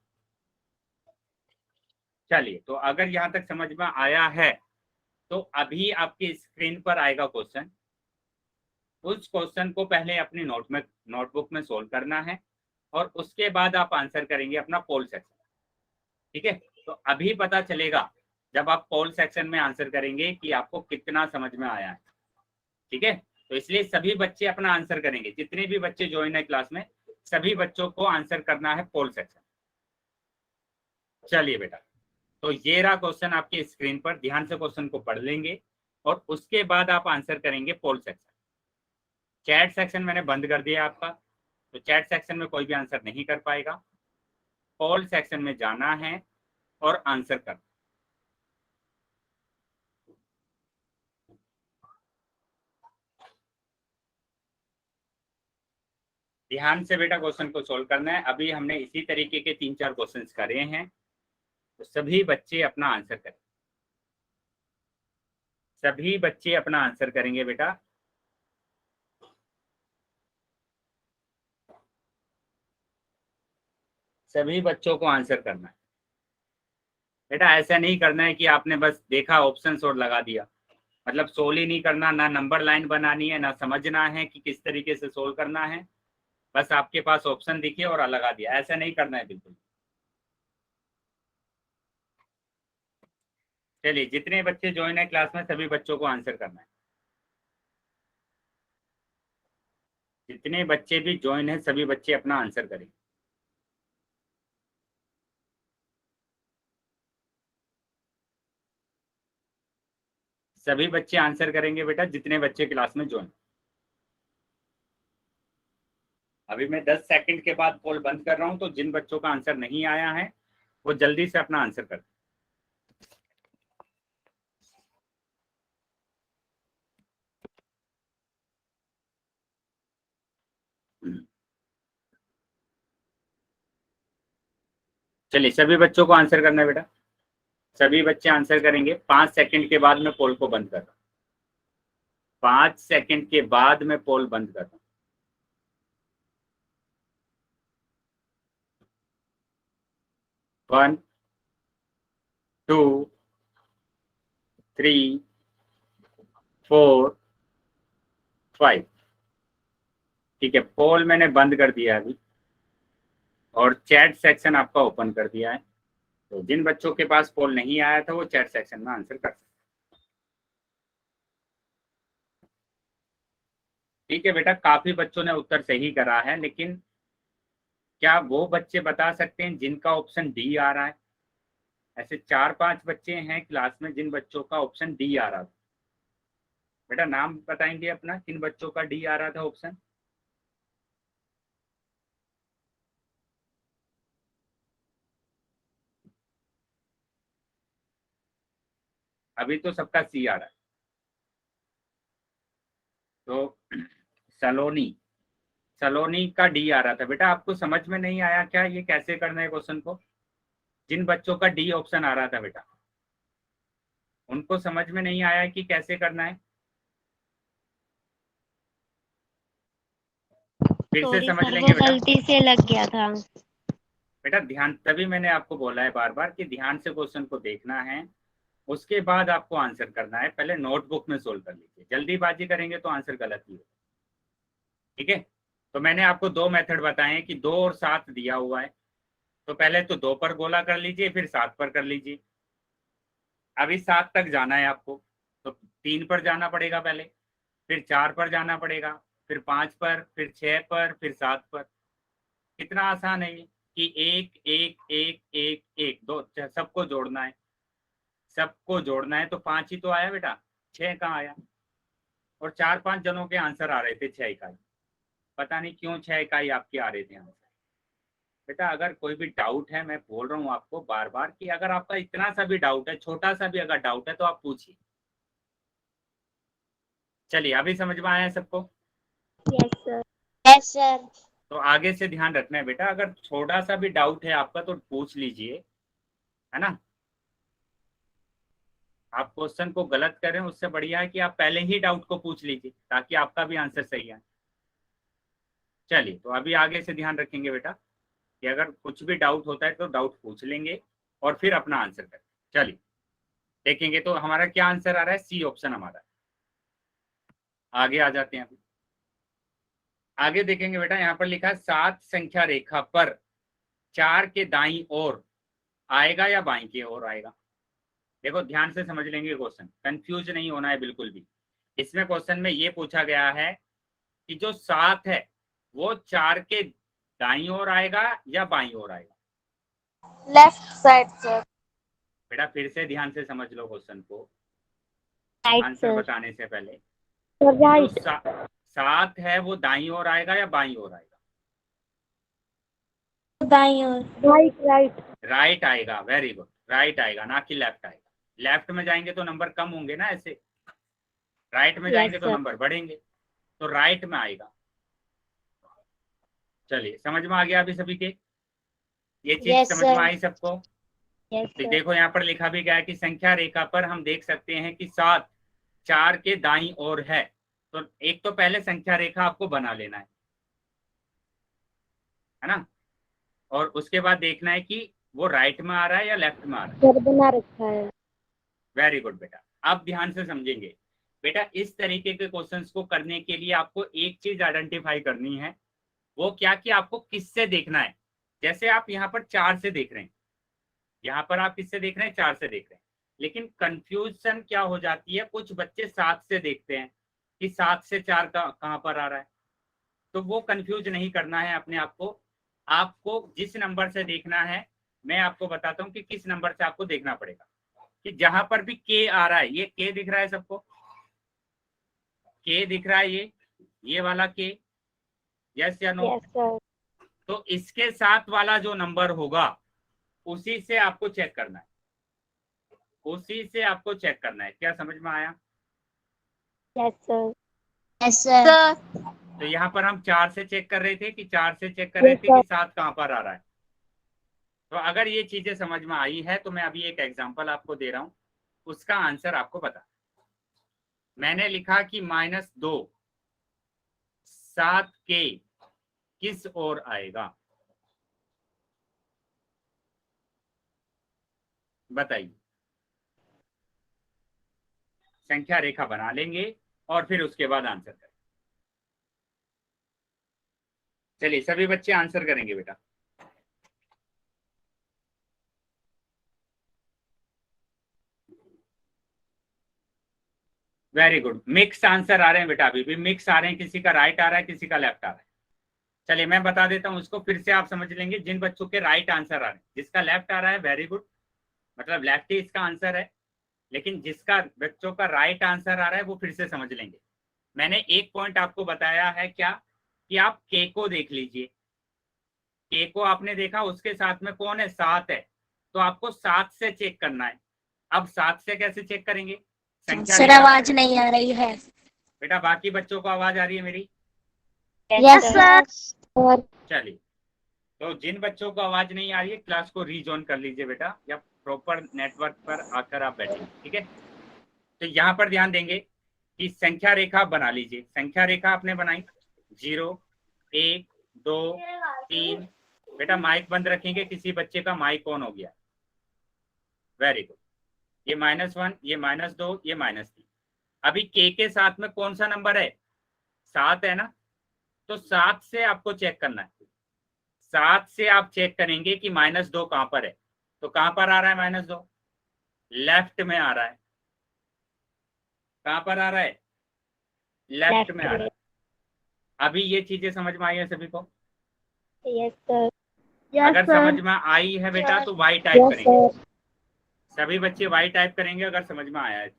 चलिए, तो अगर यहाँ तक समझ में आया है तो अभी आपकी स्क्रीन पर आएगा क्वेश्चन। उस क्वेश्चन को पहले अपनी नोटबुक में सोल्व करना है और उसके बाद आप आंसर करेंगे अपना पोल सेक्शन। ठीक है, तो अभी पता चलेगा जब आप पोल सेक्शन में आंसर करेंगे कि आपको कितना समझ में आया है। ठीक है, तो इसलिए सभी बच्चे अपना आंसर करेंगे, जितने भी बच्चे ज्वाइन है क्लास में सभी बच्चों को आंसर करना है पोल सेक्शन। चलिए बेटा, तो ये रहा क्वेश्चन आपकी स्क्रीन पर, ध्यान से क्वेश्चन को पढ़ लेंगे और उसके बाद आप आंसर करेंगे पोल सेक्शन। चैट सेक्शन मैंने बंद कर दिया आपका, तो चैट सेक्शन में कोई भी आंसर नहीं कर पाएगा। पोल सेक्शन में जाना है और आंसर करना। ध्यान से बेटा क्वेश्चन को सोल्व करना है। अभी हमने इसी तरीके के 3-4 क्वेश्चंस करे हैं, तो सभी बच्चे अपना आंसर करें। सभी बच्चे अपना आंसर करेंगे बेटा। सभी बच्चों को आंसर करना है बेटा। ऐसा नहीं करना है कि आपने बस देखा ऑप्शंस और लगा दिया, मतलब सोल्व ही नहीं करना, ना नंबर लाइन बनानी है, ना समझना है कि किस तरीके से सोल्व करना है। बस आपके पास ऑप्शन दिखे और लगा दिया, ऐसा नहीं करना है बिल्कुल। चलिए, जितने बच्चे ज्वाइन है क्लास में सभी बच्चों को आंसर करना है। जितने बच्चे भी ज्वाइन है सभी बच्चे अपना आंसर करें। सभी बच्चे आंसर करेंगे बेटा, जितने बच्चे क्लास में ज्वाइन। अभी मैं 10 सेकंड के बाद पोल बंद कर रहा हूं, तो जिन बच्चों का आंसर नहीं आया है वो जल्दी से अपना आंसर कर। चलिए, सभी बच्चों को आंसर करना है बेटा। सभी बच्चे आंसर करेंगे। 5 सेकंड के बाद मैं पोल को बंद कर रहा हूँ। 5 सेकंड के बाद मैं पोल बंद कर रहा हूँ। 1, 2, 3, 4, 5। ठीक है, पोल मैंने बंद कर दिया अभी और चैट सेक्शन आपका ओपन कर दिया है। तो जिन बच्चों के पास पोल नहीं आया था वो चैट सेक्शन में आंसर कर सकते। ठीक है बेटा, काफी बच्चों ने उत्तर सही करा है, लेकिन क्या वो बच्चे बता सकते हैं जिनका ऑप्शन डी आ रहा है? ऐसे 4-5 बच्चे हैं क्लास में जिन बच्चों का ऑप्शन डी आ रहा था। बेटा नाम बताएंगे अपना, किन बच्चों का डी आ रहा था ऑप्शन? अभी तो सबका सी आ रहा है। तो सलोनी, सलोनी का डी आ रहा था। बेटा आपको समझ में नहीं आया क्या ये कैसे करना है क्वेश्चन को? जिन बच्चों का डी ऑप्शन आ रहा था बेटा, उनको समझ में नहीं आया कि कैसे करना है? फिर से सॉरी समझ सर, वो लेंगे बेटा। गलती से लग गया था। बेटा ध्यान, तभी मैंने आपको बोला है बार बार कि ध्यान से क्वेश्चन को देखना है, उसके बाद आपको आंसर करना है। पहले नोटबुक में सोल्व कर लीजिए, जल्दीबाजी करेंगे तो आंसर गलत ही होगा। ठीक है, तो मैंने आपको 2 मेथड बताए हैं कि 2 और 7 दिया हुआ है, तो पहले तो 2 पर गोला कर लीजिए, फिर 7 पर कर लीजिए। अभी 7 तक जाना है आपको, तो 3 पर जाना पड़ेगा पहले, फिर 4 पर जाना पड़ेगा, फिर 5 पर, फिर 6 पर, फिर 7 पर। कितना आसान है ये कि 1 1 1 1 1 2 सबको जोड़ना है। सबको जोड़ना है तो 5 ही तो आया बेटा, 6 कहाँ आया? और 4-5 जनों के आंसर आ रहे थे 6 इकाई। पता नहीं क्यों 6 इकाई आपके आ रहे थे आंसर। बेटा अगर कोई भी डाउट है, मैं बोल रहा हूँ आपको बार बार कि अगर आपका इतना सा भी डाउट है, छोटा सा भी अगर डाउट है, तो आप पूछिए। चलिए, अभी समझ में आया है सबको? Yes sir. Yes sir. तो आगे से ध्यान रखना है बेटा, अगर छोटा सा भी डाउट है आपका तो पूछ लीजिए, है ना। आप क्वेश्चन को गलत करें उससे बढ़िया है कि आप पहले ही डाउट को पूछ लीजिए ताकि आपका भी आंसर सही आए। चलिए, तो अभी आगे से ध्यान रखेंगे बेटा कि अगर कुछ भी डाउट होता है तो डाउट पूछ लेंगे और फिर अपना आंसर करें। चलिए देखेंगे, तो हमारा क्या आंसर आ रहा है, सी ऑप्शन हमारा। आगे आ जाते हैं। अभी आगे देखेंगे बेटा, यहाँ पर लिखा है 7 संख्या रेखा पर 4 के दाईं ओर आएगा या बाईं की ओर आएगा। देखो ध्यान से समझ लेंगे क्वेश्चन, कंफ्यूज नहीं होना है बिल्कुल भी। इसमें क्वेश्चन में ये पूछा गया है कि जो 7 है वो 4 के दाईं ओर आएगा या बाईं ओर आएगा। Left side sir. बेटा फिर से ध्यान से समझ लो क्वेश्चन को, राइट आंसर सर। बताने से पहले। जो राइट। 7 है वो दाईं ओर आएगा या बाईं ओर आएगा। दाईं ओर। Right right. राइट आएगा, वेरी गुड, राइट आएगा, ना कि लेफ्ट आएगा। लेफ्ट में जाएंगे तो नंबर कम होंगे ना ऐसे, राइट में जाएंगे यस तो सर। नंबर बढ़ेंगे, तो राइट में आएगा। चलिए समझ में आ गया अभी सभी के, ये चीज Yes, समझ में sir. आई सबको। यस तो सर। देखो यहाँ पर लिखा भी गया है कि संख्या रेखा पर हम देख सकते हैं कि 7 4 के दाईं ओर है। तो एक तो पहले संख्या रेखा आपको बना लेना है ना, और उसके बाद देखना है कि वो राइट में आ रहा है या लेफ्ट में आ रहा है। सर बना रखा है। वेरी गुड बेटा, अब ध्यान से समझेंगे। बेटा इस तरीके के क्वेश्चंस को करने के लिए आपको एक चीज आइडेंटिफाई करनी है, वो क्या कि आपको किससे देखना है। जैसे आप यहाँ पर 4 से देख रहे हैं, यहाँ पर आप किससे देख रहे हैं, 4 से देख रहे हैं, लेकिन कंफ्यूजन क्या हो जाती है, कुछ बच्चे 7 से देखते हैं कि 7 से 4 का कहाँ पर आ रहा है। तो वो कंफ्यूज नहीं करना है अपने आप को। आपको जिस नंबर से देखना है, मैं आपको बताता हूँ कि किस नंबर से आपको देखना पड़ेगा। कि जहां पर भी के आ रहा है, ये के दिख रहा है सबको, के दिख रहा है, ये वाला के, यस या नो। Yes sir. तो इसके साथ वाला जो नंबर होगा उसी से आपको चेक करना है, उसी से आपको चेक करना है। क्या समझ में आया। Yes sir. Yes sir. तो यहाँ पर हम 4 से चेक कर रहे थे कि 4 से चेक कर रहे थे कि 7 कहाँ पर आ रहा है। तो अगर ये चीजें समझ में आई है तो मैं अभी एक एग्जांपल आपको दे रहा हूँ, उसका आंसर आपको बता। मैंने लिखा कि -2 7 के किस ओर आएगा, बताइए। संख्या रेखा बना लेंगे और फिर उसके बाद आंसर करें। चलिए सभी बच्चे आंसर करेंगे बेटा। वेरी गुड, मिक्स आंसर आ रहे हैं बेटा, अभी भी मिक्स आ रहे हैं, किसी का राइट आ रहा है किसी का लेफ्ट आ रहा है। चलिए मैं बता देता हूँ उसको, फिर से आप समझ लेंगे। जिन बच्चों के राइट आंसर आ रहे हैं, जिसका लेफ्ट आ रहा है वेरी गुड, मतलब लेफ्ट ही इसका आंसर है। लेकिन जिसका बच्चों का राइट आंसर आ रहा है वो फिर से समझ लेंगे। मैंने एक पॉइंट आपको बताया है क्या, कि आप के को देख लीजिए। के को आपने देखा, उसके साथ में कौन है, 7 है, तो आपको 7 से चेक करना है। अब 7 से कैसे चेक करेंगे, संख्या सर रेखा। आवाज नहीं आ रही है। बेटा बाकी बच्चों को आवाज आ रही है मेरी। Yes sir. चलिए, तो जिन बच्चों को आवाज नहीं आ रही है क्लास को रीजॉइन कर लीजिए बेटा, या प्रॉपर नेटवर्क पर आकर आप बैठेंगे, ठीक है। तो यहाँ पर ध्यान देंगे कि संख्या रेखा बना लीजिए। संख्या रेखा आपने बनाई 0 1 2 3। बेटा माइक बंद रखेंगे, किसी बच्चे का माइक ऑन हो गया, वेरी गुड। ये -1, ये -2, ये -3। अभी के साथ में कौन सा नंबर है, 7 है ना, तो 7 से आपको चेक करना है। 7 से आप चेक करेंगे कि -2 कहां पर है, तो कहां पर आ रहा है -2, लेफ्ट में आ रहा है। कहां पर आ रहा है, लेफ्ट में आ रहा है। अभी ये चीजें समझ में आई है सभी को। Yes sir. अगर समझ में आई है बेटा तो वाई टाइप करेंगे, सभी बच्चे वाई टाइप करेंगे अगर समझ में आया है।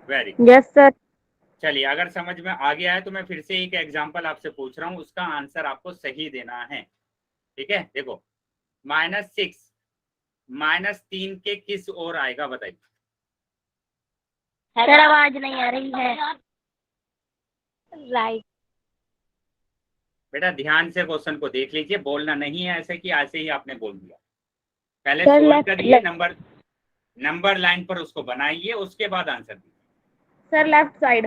Very good. Yes sir. चलिए अगर समझ में आ गया है तो मैं फिर से एक एग्जांपल आपसे पूछ रहा हूँ, उसका आंसर आपको सही देना है, ठीक है। देखो -6 -3 के किस ओर आएगा, बताइए। सर आवाज नहीं आ रही है। राइट। बेटा ध्यान से क्वेश्चन को देख लीजिए, बोलना नहीं है ऐसे कि ऐसे ही आपने बोल दिया। पहले सर सोल्व लेफ्ट करिए नंबर, नंबर लाइन पर उसको बनाइए, उसके बाद आंसर दीजिए। Sir left side.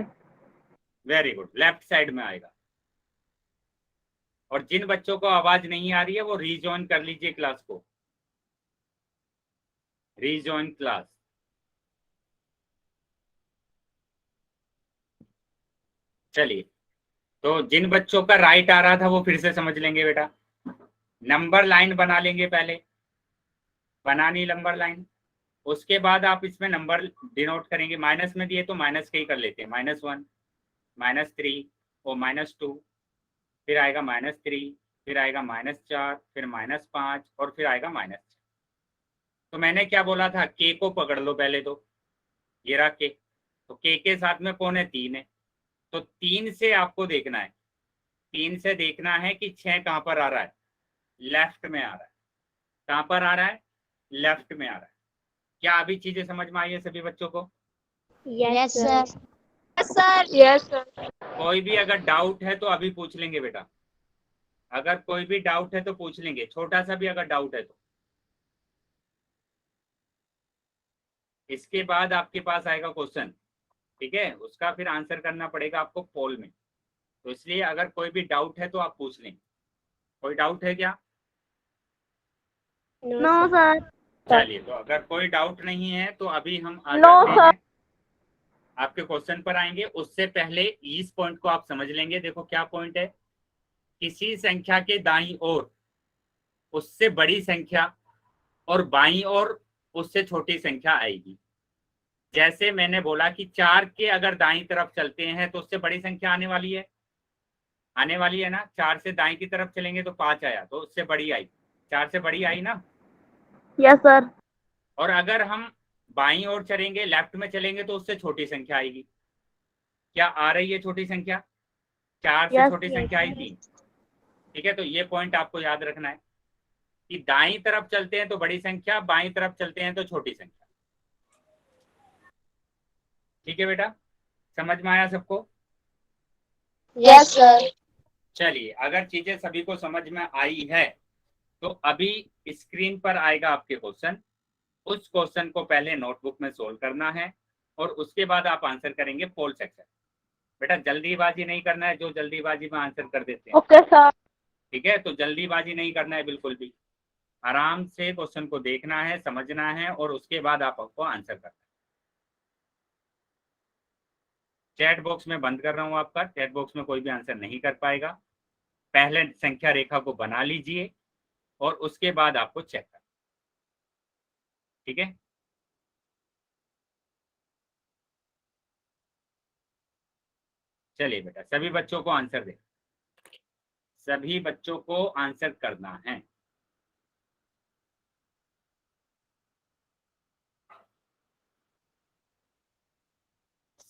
Very good, left side में आएगा। और जिन बच्चों को आवाज नहीं आ रही है वो रीजॉइन कर लीजिए क्लास को, रीजॉइन क्लास। चलिए, तो जिन बच्चों का राइट आ रहा था वो फिर से समझ लेंगे बेटा। नंबर लाइन बना लेंगे, पहले बनानी नंबर लाइन, उसके बाद आप इसमें नंबर डिनोट करेंगे। माइनस में दिए तो माइनस के ही कर लेते हैं, -1, -3 और -2, फिर आएगा -3, फिर आएगा -4, फिर -5 और फिर आएगा -6। तो मैंने क्या बोला था, के को पकड़ लो पहले, तो ये रहा के, तो के साथ में कौन है, 3 है। तो 3 से आपको देखना है, 3 से देखना है कि 6 कहाँ पर आ रहा है, लेफ्ट में आ रहा है। कहाँ पर आ रहा है, लेफ्ट में आ रहा है। क्या अभी चीजें समझ में आई है सभी बच्चों को? Yes sir. Yes sir. कोई भी अगर डाउट है तो अभी पूछ लेंगे बेटा, अगर कोई भी डाउट है तो पूछ लेंगे, छोटा सा भी अगर डाउट है तो। इसके बाद आपके पास आएगा क्वेश्चन, ठीक है, उसका फिर आंसर करना पड़ेगा आपको पोल में। तो इसलिए अगर कोई भी डाउट है तो आप पूछ लें। कोई डाउट है क्या? No sir. चलिए, तो अगर कोई डाउट नहीं है तो अभी हम आ नो जाते हैं आपके क्वेश्चन पर आएंगे। उससे पहले इस पॉइंट को आप समझ लेंगे। देखो क्या पॉइंट है, किसी संख्या के दाईं ओर उससे बड़ी संख्या और बाईं ओर उससे छोटी संख्या आएगी। जैसे मैंने बोला कि 4 के अगर दाईं तरफ चलते हैं तो उससे बड़ी संख्या आने वाली है, आने वाली है ना। 4 से दाईं की तरफ चलेंगे तो 5 आया, तो उससे बड़ी आई, 4 से बड़ी आई ना। Yes sir. और अगर हम बाईं ओर चलेंगे, लेफ्ट में चलेंगे, तो उससे छोटी संख्या आएगी। क्या आ रही है छोटी संख्या? 4 से छोटी संख्या आई थी, ठीक है। तो ये पॉइंट आपको याद रखना है कि दाईं तरफ चलते हैं तो बड़ी संख्या, बाईं तरफ चलते हैं तो छोटी संख्या। ठीक है बेटा, समझ में आया सबको? Yes sir. चलिए, अगर चीजें सभी को समझ में आई है तो अभी स्क्रीन पर आएगा आपके क्वेश्चन। उस क्वेश्चन को पहले नोटबुक में सोल्व करना है और उसके बाद आप आंसर करेंगे पोल सेक्शन। बेटा जल्दीबाजी नहीं करना है, जो जल्दीबाजी में आंसर कर देते हैं, ओके सर। ठीक है। तो जल्दीबाजी नहीं करना है बिल्कुल भी, आराम से क्वेश्चन को देखना है, समझना है और उसके बाद आपको आंसर करना है। चैट बॉक्स में बंद कर रहा हूं आपका, चैट बॉक्स में कोई भी आंसर नहीं कर पाएगा। पहले संख्या रेखा को बना लीजिए और उसके बाद आपको चेक करना, ठीक है। चलिए बेटा, सभी बच्चों को आंसर दे, सभी बच्चों को आंसर करना है।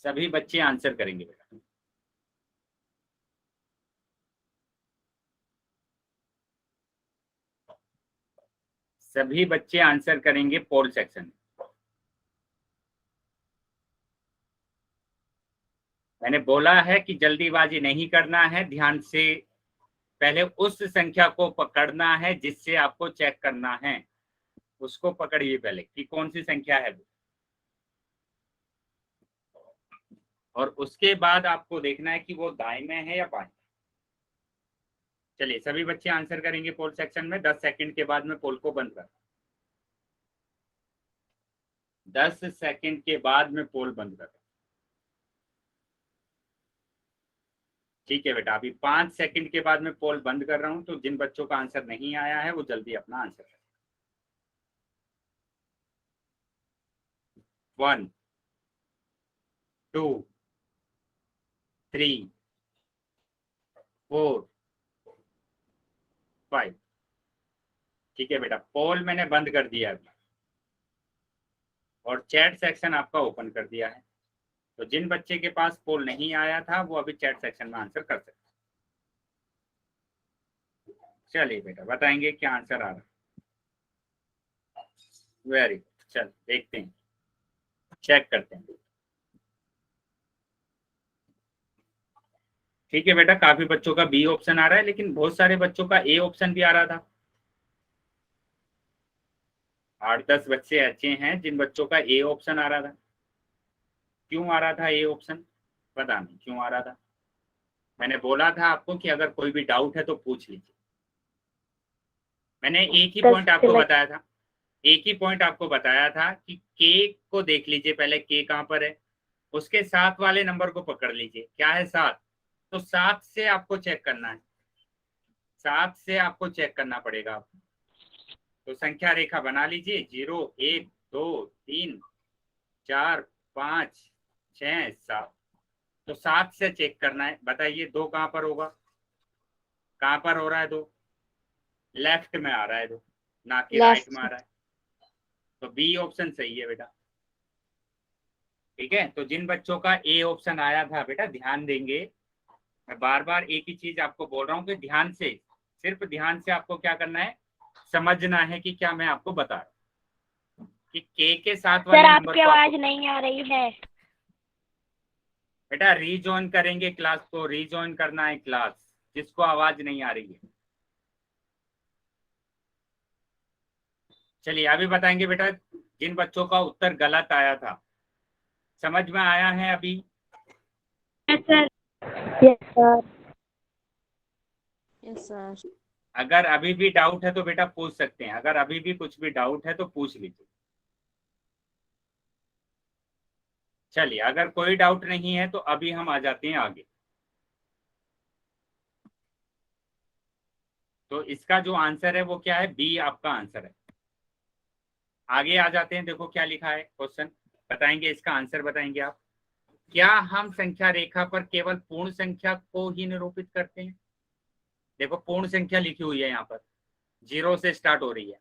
सभी बच्चे आंसर करेंगे बेटा। सभी बच्चे आंसर करेंगे पोल सेक्शन में। मैंने बोला है कि जल्दीबाजी नहीं करना है, ध्यान से पहले उस संख्या को पकड़ना है जिससे आपको चेक करना है, उसको पकड़िए पहले कि कौन सी संख्या है वो, और उसके बाद आपको देखना है कि वो दाएं में है या बाएं। चलिए, सभी बच्चे आंसर करेंगे पोल सेक्शन में। 10 सेकंड के बाद में पोल को बंद कर, 10 सेकंड के बाद में पोल बंद कर। ठीक है बेटा, अभी 5 सेकंड के बाद में पोल बंद कर रहा हूं, तो जिन बच्चों का आंसर नहीं आया है वो जल्दी अपना आंसर करें। 1 2 3 4 5। ठीक है बेटा, पोल मैंने बंद कर दिया अभी और चैट सेक्शन आपका ओपन कर दिया है। तो जिन बच्चे के पास पोल नहीं आया था वो अभी चैट सेक्शन में आंसर कर सकते। चलिए बेटा, बताएंगे क्या आंसर आ रहा है। वेरी गुड, चल देखते हैं, चेक करते हैं। ठीक है बेटा, काफी बच्चों का बी ऑप्शन आ रहा है, लेकिन बहुत सारे बच्चों का ए ऑप्शन भी आ रहा था। 8-10 बच्चे अच्छे हैं जिन बच्चों का ए ऑप्शन आ रहा था। क्यों आ रहा था ए ऑप्शन? पता नहीं क्यों आ रहा था। मैंने बोला था आपको कि अगर कोई भी डाउट है तो पूछ लीजिए। मैंने एक ही पॉइंट आपको बताया था, एक ही पॉइंट आपको बताया था कि के को देख लीजिए पहले, के कहाँ पर है, उसके साथ वाले नंबर को पकड़ लीजिए। क्या है? 7। तो 7 से आपको चेक करना है, 7 से आपको चेक करना पड़ेगा आपको। तो संख्या रेखा बना लीजिए, 0 1 2 3 4 5 6 7। तो 7 से चेक करना है। बताइए 2 कहाँ पर होगा? कहाँ पर हो रहा है 2? लेफ्ट में आ रहा है 2, ना कि राइट में आ रहा है। तो बी ऑप्शन सही है बेटा। ठीक है, तो जिन बच्चों का ए ऑप्शन आया था बेटा ध्यान देंगे। मैं बार बार एक ही चीज आपको बोल रहा हूँ कि ध्यान से, सिर्फ ध्यान से आपको क्या करना है, समझना है कि क्या मैं आपको बता रहा हूँ कि के साथ वाले नंबर आपकी को आवाज नहीं आ रही है। बेटा रीजॉइन करेंगे क्लास को, रीजॉइन करना है क्लास जिसको आवाज नहीं आ रही है। चलिए अभी बताएंगे बेटा, जिन बच्चों का उत्तर गलत आया था, समझ में आया है अभी? Yes sir. Yes sir. Yes sir. अगर अभी भी डाउट है तो बेटा पूछ सकते हैं, अगर अभी भी कुछ भी डाउट है तो पूछ लीजिए। चलिए अगर कोई डाउट नहीं है तो अभी हम आ जाते हैं आगे। तो इसका जो आंसर है वो क्या है? बी आपका आंसर है। आगे आ जाते हैं, देखो क्या लिखा है क्वेश्चन, बताएंगे इसका आंसर बताएंगे आप। क्या हम संख्या रेखा पर केवल पूर्ण संख्या को ही निरूपित करते हैं? देखो पूर्ण संख्या लिखी हुई है यहाँ पर, 0 से स्टार्ट हो रही है।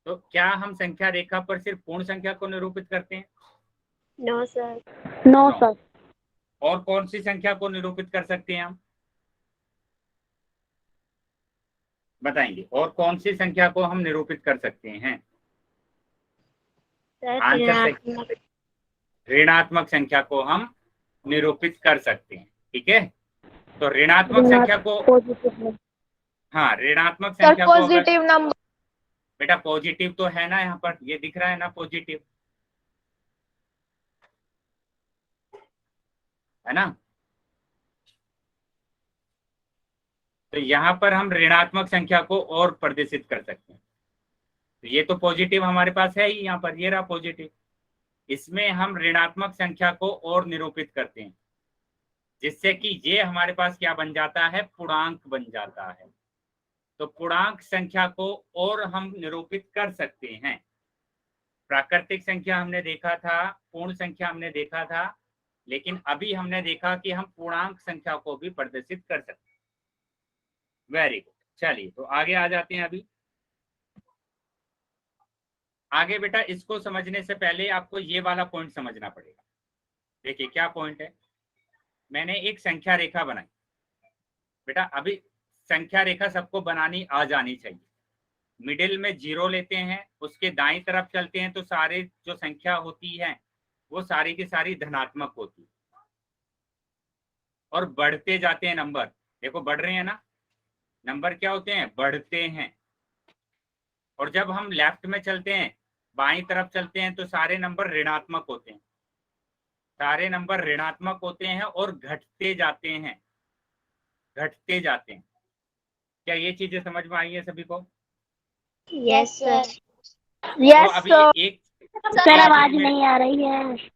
तो क्या हम संख्या रेखा पर सिर्फ पूर्ण संख्या को निरूपित करते हैं? No sir. No sir. और कौन सी संख्या को निरूपित कर सकते हैं हम? बताएंगे और कौन सी संख्या को हम निरूपित कर सकते हैं? आंसर से ऋणात्मक संख्या को हम निरूपित कर सकते हैं। ठीक है, तो ऋणात्मक संख्या को, हाँ ऋणात्मक संख्या को पॉजिटिव नंबर। बेटा पॉजिटिव तो है ना, यहाँ पर ये दिख रहा है ना पॉजिटिव, है ना? तो यहाँ पर हम ऋणात्मक संख्या को और प्रदर्शित कर सकते हैं। तो ये तो पॉजिटिव हमारे पास है ही यहाँ पर, ये रहा पॉजिटिव। इसमें हम ऋणात्मक संख्या को और निरूपित करते हैं, जिससे कि ये हमारे पास क्या बन जाता है? पूर्णांक बन जाता है। तो पूर्णांक संख्या को और हम निरूपित कर सकते हैं। प्राकृतिक संख्या हमने देखा था, पूर्ण संख्या हमने देखा था, लेकिन अभी हमने देखा कि हम पूर्णांक संख्या को भी प्रदर्शित कर सकते हैं। Very good. चलिए तो आगे आ जाते हैं। अभी आगे बेटा इसको समझने से पहले आपको ये वाला पॉइंट समझना पड़ेगा। देखिए क्या पॉइंट है, मैंने एक संख्या रेखा बनाई बेटा। अभी संख्या रेखा सबको बनानी आ जानी चाहिए। मिडिल में 0 लेते हैं, उसके दाईं तरफ चलते हैं तो सारे जो संख्या होती है वो सारी की सारी धनात्मक होती है, और बढ़ते जाते हैं नंबर। देखो बढ़ रहे हैं ना नंबर, क्या होते हैं? बढ़ते हैं। और जब हम लेफ्ट में चलते हैं, बाईं तरफ चलते हैं, तो सारे नंबर ऋणात्मक होते हैं, सारे नंबर ऋणात्मक होते हैं और घटते जाते हैं, घटते जाते हैं। क्या ये चीजें समझ में आई है सभी को? Yes sir. तो अभी एक सर आवाज नहीं आ रही है।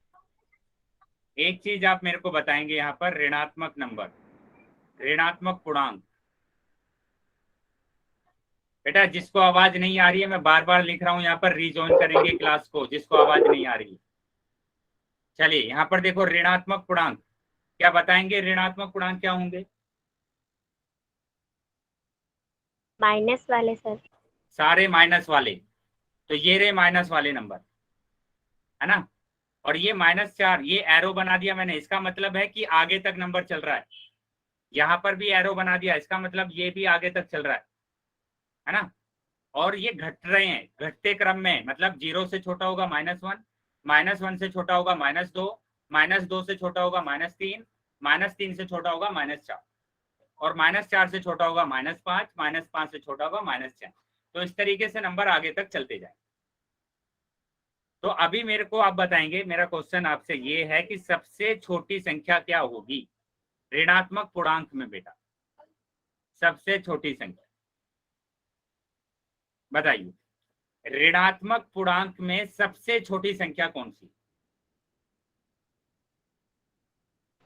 एक चीज आप मेरे को बताएंगे यहाँ पर, ऋणात्मक नंबर, ऋणात्मक पूर्णांक। बेटा जिसको आवाज नहीं आ रही है, मैं बार बार लिख रहा हूँ यहाँ पर, रीजॉइन करेंगे क्लास को जिसको आवाज नहीं आ रही है। चलिए यहाँ पर देखो ऋणात्मक पूर्णांक, क्या बताएंगे ऋणात्मक पूर्णांक क्या होंगे? माइनस वाले सर। सारे माइनस वाले। तो ये रहे माइनस वाले नंबर, है ना? और ये -4, ये एरो बना दिया मैंने, इसका मतलब है कि आगे तक नंबर चल रहा है। यहाँ पर भी एरो बना दिया, इसका मतलब ये भी आगे तक चल रहा है ना? और ये घट रहे हैं, घटते क्रम में, मतलब 0 से छोटा होगा -1, -1 से छोटा होगा -2, -2 से छोटा होगा -3, -3 से छोटा होगा -4, और -4 से छोटा होगा -5, -5 से छोटा होगा -6। तो इस तरीके से नंबर आगे तक चलते जाए। तो अभी मेरे को आप बताएंगे, मेरा क्वेश्चन आपसे ये है कि सबसे छोटी संख्या क्या होगी ऋणात्मक पूर्णांक में बेटा? सबसे छोटी संख्या बताइए, ऋणात्मक पूर्णांक में सबसे छोटी संख्या कौन सी?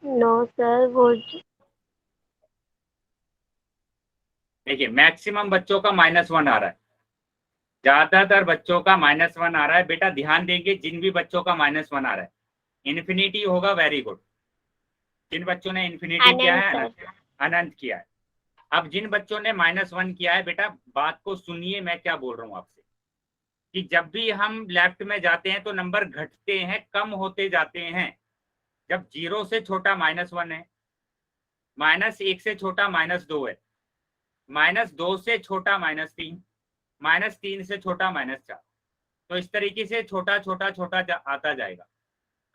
नो सर, वो देखिए मैक्सिमम बच्चों का -1 आ रहा है, ज्यादातर बच्चों का -1 आ रहा है बेटा। ध्यान देंगे, जिन भी बच्चों का -1 आ रहा है, इन्फिनिटी होगा, वेरी गुड। जिन बच्चों ने इन्फिनिटी किया अनंत है, सर। अनंत अनंत किया है। अब जिन बच्चों ने -1 किया है बेटा, बात को सुनिए मैं क्या बोल रहा हूँ आपसे, कि जब भी हम लेफ्ट में जाते हैं तो नंबर घटते हैं, कम होते जाते हैं। जब 0 से छोटा -1 है, -1 से छोटा -2 है, -2 से छोटा -3, -3 से छोटा -4, तो इस तरीके से छोटा छोटा छोटा आता जाएगा।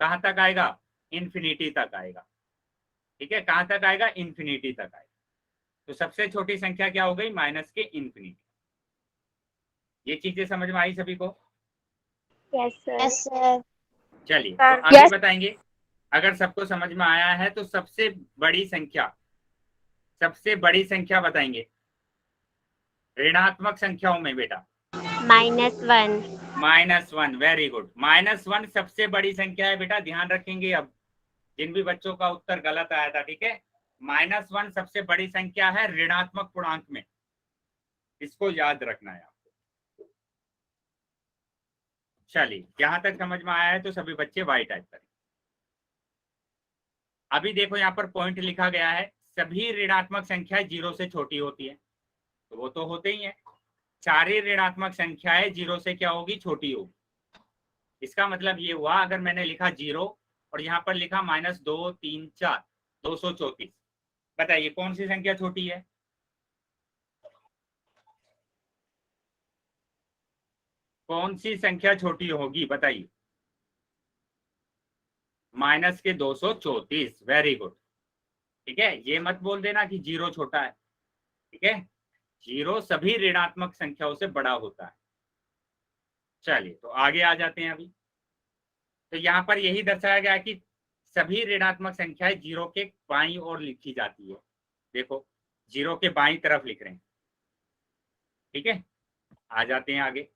कहाँ तक आएगा? इन्फिनिटी तक आएगा। ठीक है, कहाँ तक आएगा? इन्फिनिटी तक आएगा। तो सबसे छोटी संख्या क्या हो गई? माइनस के इन्फिनिटी। ये चीजें समझ में आई सभी को? Yes sir. Yes sir. चलिए तो आगे Yes. बताएंगे। अगर सबको समझ में आया है तो सबसे बड़ी संख्या, सबसे बड़ी संख्या बताएंगे ऋणात्मक संख्याओं में बेटा। -1। -1, वेरी गुड। -1 सबसे बड़ी संख्या है बेटा, ध्यान रखेंगे। अब जिन भी बच्चों का उत्तर गलत आया था, ठीक है, -1 सबसे बड़ी संख्या है ऋणात्मक पूर्णांक में, इसको याद रखना है आपको। चलिए, यहां तक समझ में आया है तो सभी बच्चे वाई टाइप करें। अभी देखो यहाँ पर पॉइंट लिखा गया है, सभी ऋणात्मक संख्याएं 0 से छोटी होती है, तो वो तो होते ही है। सारी ऋणात्मक संख्याएं 0 से क्या होगी? छोटी होगी। इसका मतलब ये हुआ, अगर मैंने लिखा 0 और यहाँ पर लिखा -2 3 4 234, बताइए कौन सी संख्या छोटी है? कौन सी संख्या छोटी होगी बताइए? माइनस के 234, वेरी गुड। ठीक है, ये मत बोल देना कि 0 छोटा है। ठीक है, 0 सभी ऋणात्मक संख्याओं से बड़ा होता है। चलिए तो आगे आ जाते हैं अभी। तो यहाँ पर यही दर्शाया गया कि सभी ऋणात्मक संख्याएं 0 के बाईं ओर लिखी जाती है। देखो 0 के बाईं तरफ लिख रहे हैं। ठीक है, आ जाते हैं आगे।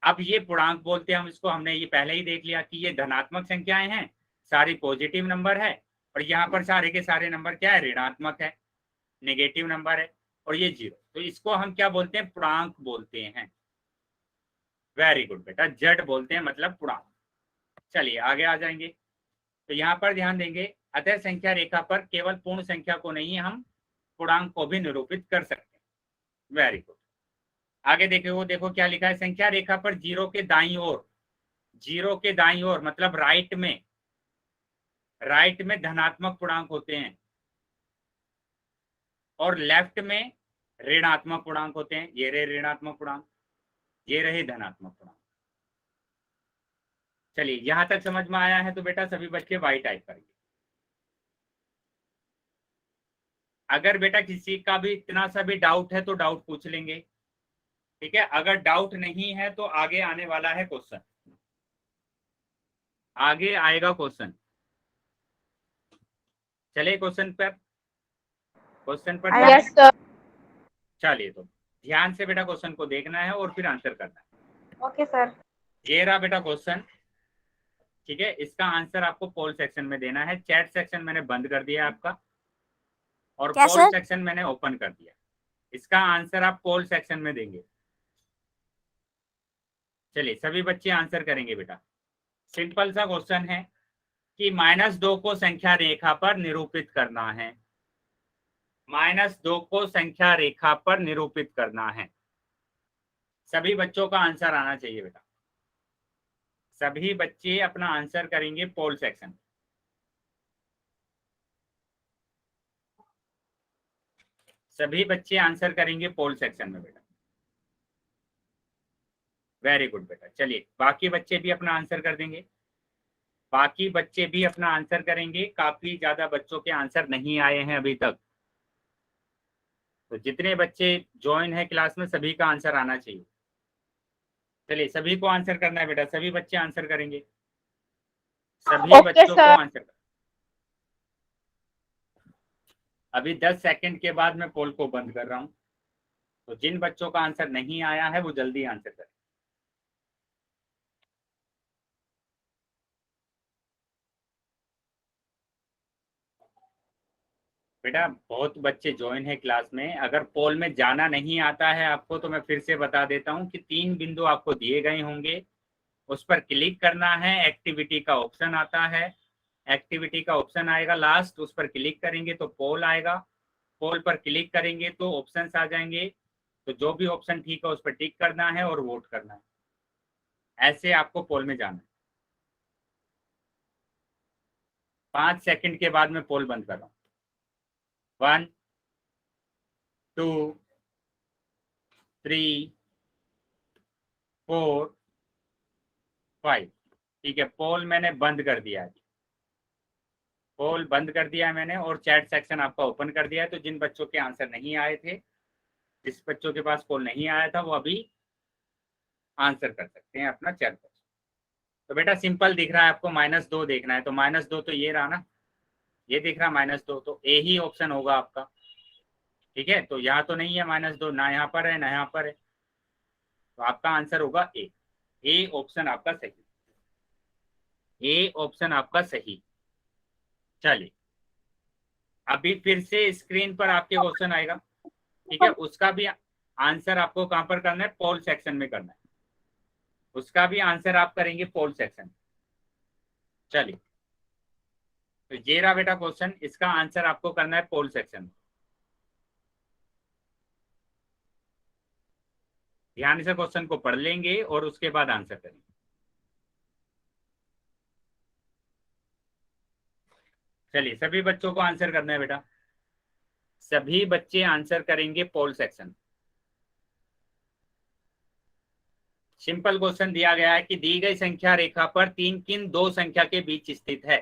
अब ये पूर्णांक बोलते हैं हम इसको, हमने ये पहले ही देख लिया कि ये धनात्मक संख्याएं हैं, सारी पॉजिटिव नंबर है, और यहाँ पर सारे के सारे नंबर क्या है? ऋणात्मक है, नेगेटिव नंबर है, और ये 0, तो इसको हम क्या बोलते हैं? पूर्णांक बोलते हैं। वेरी गुड बेटा, जड़ बोलते हैं, मतलब पूर्णांक। चलिए आगे आ जाएंगे। तो यहाँ पर ध्यान देंगे, अतः संख्या रेखा पर केवल पूर्ण संख्या को नहीं, हम पूर्णांक को भी निरूपित कर सकते हैं। Very good. आगे देखो, वो देखो क्या लिखा है, संख्या रेखा पर 0 के दाईं ओर, 0 के दाईं ओर मतलब राइट में धनात्मक पूर्णांक होते हैं, और लेफ्ट में ऋणात्मक पूर्णांक होते हैं। ये रहे ऋणात्मक पूर्णांक, ये रहे धनात्मक पूर्णांक। चलिए यहां तक समझ में आया है तो बेटा सभी बच्चे वाई टाइप करेंगे। अगर बेटा किसी का भी इतना सा भी डाउट है तो डाउट पूछ लेंगे। ठीक है, अगर डाउट नहीं है तो आगे आने वाला है क्वेश्चन, आगे आएगा क्वेश्चन। चलिए क्वेश्चन पर यस सर। चलिए तो ध्यान से बेटा क्वेश्चन को देखना है और फिर आंसर करना है। Okay sir. ये रहा बेटा क्वेश्चन। ठीक है, इसका आंसर आपको पोल सेक्शन में देना है। चैट सेक्शन मैंने बंद कर दिया आपका, और पोल सेक्शन मैंने ओपन कर दिया। इसका आंसर आप पोल सेक्शन में देंगे। चलिए सभी बच्चे आंसर करेंगे बेटा। सिंपल सा क्वेश्चन है कि -2 को संख्या रेखा पर निरूपित करना है। -2 को संख्या रेखा पर निरूपित करना है। सभी बच्चों का आंसर आना चाहिए बेटा। सभी बच्चे अपना आंसर करेंगे पोल सेक्शन। सभी बच्चे आंसर करेंगे पोल सेक्शन में बेटा। वेरी गुड बेटा। चलिए बाकी बच्चे भी अपना आंसर कर देंगे, बाकी बच्चे भी अपना आंसर करेंगे। काफी ज्यादा बच्चों के आंसर नहीं आए हैं अभी तक, तो जितने बच्चे ज्वाइन है क्लास में सभी का आंसर आना चाहिए। चलिए सभी को आंसर करना है बेटा, सभी बच्चे आंसर करेंगे, सभी बच्चों को आंसर करना। अभी 10 सेकंड के बाद मैं पोल को बंद कर रहा हूं, तो जिन बच्चों का आंसर नहीं आया है वो जल्दी आंसर करें। बेटा बहुत बच्चे ज्वाइन है क्लास में, अगर पोल में जाना नहीं आता है आपको तो मैं फिर से बता देता हूं कि 3 बिंदु आपको दिए गए होंगे, उस पर क्लिक करना है, एक्टिविटी का ऑप्शन आता है, एक्टिविटी का ऑप्शन आएगा लास्ट, उस पर क्लिक करेंगे तो पोल आएगा, पोल पर क्लिक करेंगे तो ऑप्शंस आ जाएंगे, तो जो भी ऑप्शन ठीक है उस पर टिक करना है और वोट करना है। ऐसे आपको पोल में जाना है। 5 सेकंड के बाद मैं पोल बंद कर रहा हूँ। 1 2 3 4 5। ठीक है, पोल मैंने बंद कर दिया है, पोल बंद कर दिया है मैंने, और चैट सेक्शन आपका ओपन कर दिया है। तो जिन बच्चों के आंसर नहीं आए थे, जिस बच्चों के पास पोल नहीं आया था, वो अभी आंसर कर सकते हैं अपना चैट बॉक्स। तो बेटा सिंपल दिख रहा है आपको, -2 देखना है, तो -2 तो ये रहा ना, ये दिख रहा -2, तो ए ही ऑप्शन होगा आपका। ठीक है, तो यहाँ तो नहीं है -2, ना यहाँ पर है ना यहाँ पर है, तो आपका आंसर होगा ए। ए ऑप्शन आपका सही, ए ऑप्शन आपका सही। चलिए अभी फिर से स्क्रीन पर आपके क्वेश्चन आएगा, ठीक है, उसका भी आंसर आपको कहां पर करना है, पोल सेक्शन में करना है, उसका भी आंसर आप करेंगे पोल सेक्शन। चलिए तो ये रहा बेटा क्वेश्चन, इसका आंसर आपको करना है पोल सेक्शन में। ध्यान से क्वेश्चन को पढ़ लेंगे और उसके बाद आंसर करेंगे। चलिए सभी बच्चों को आंसर करना है बेटा, सभी बच्चे आंसर करेंगे पोल सेक्शन। सिंपल क्वेश्चन दिया गया है कि दी गई संख्या रेखा पर 3 किन 2 संख्या के बीच स्थित है,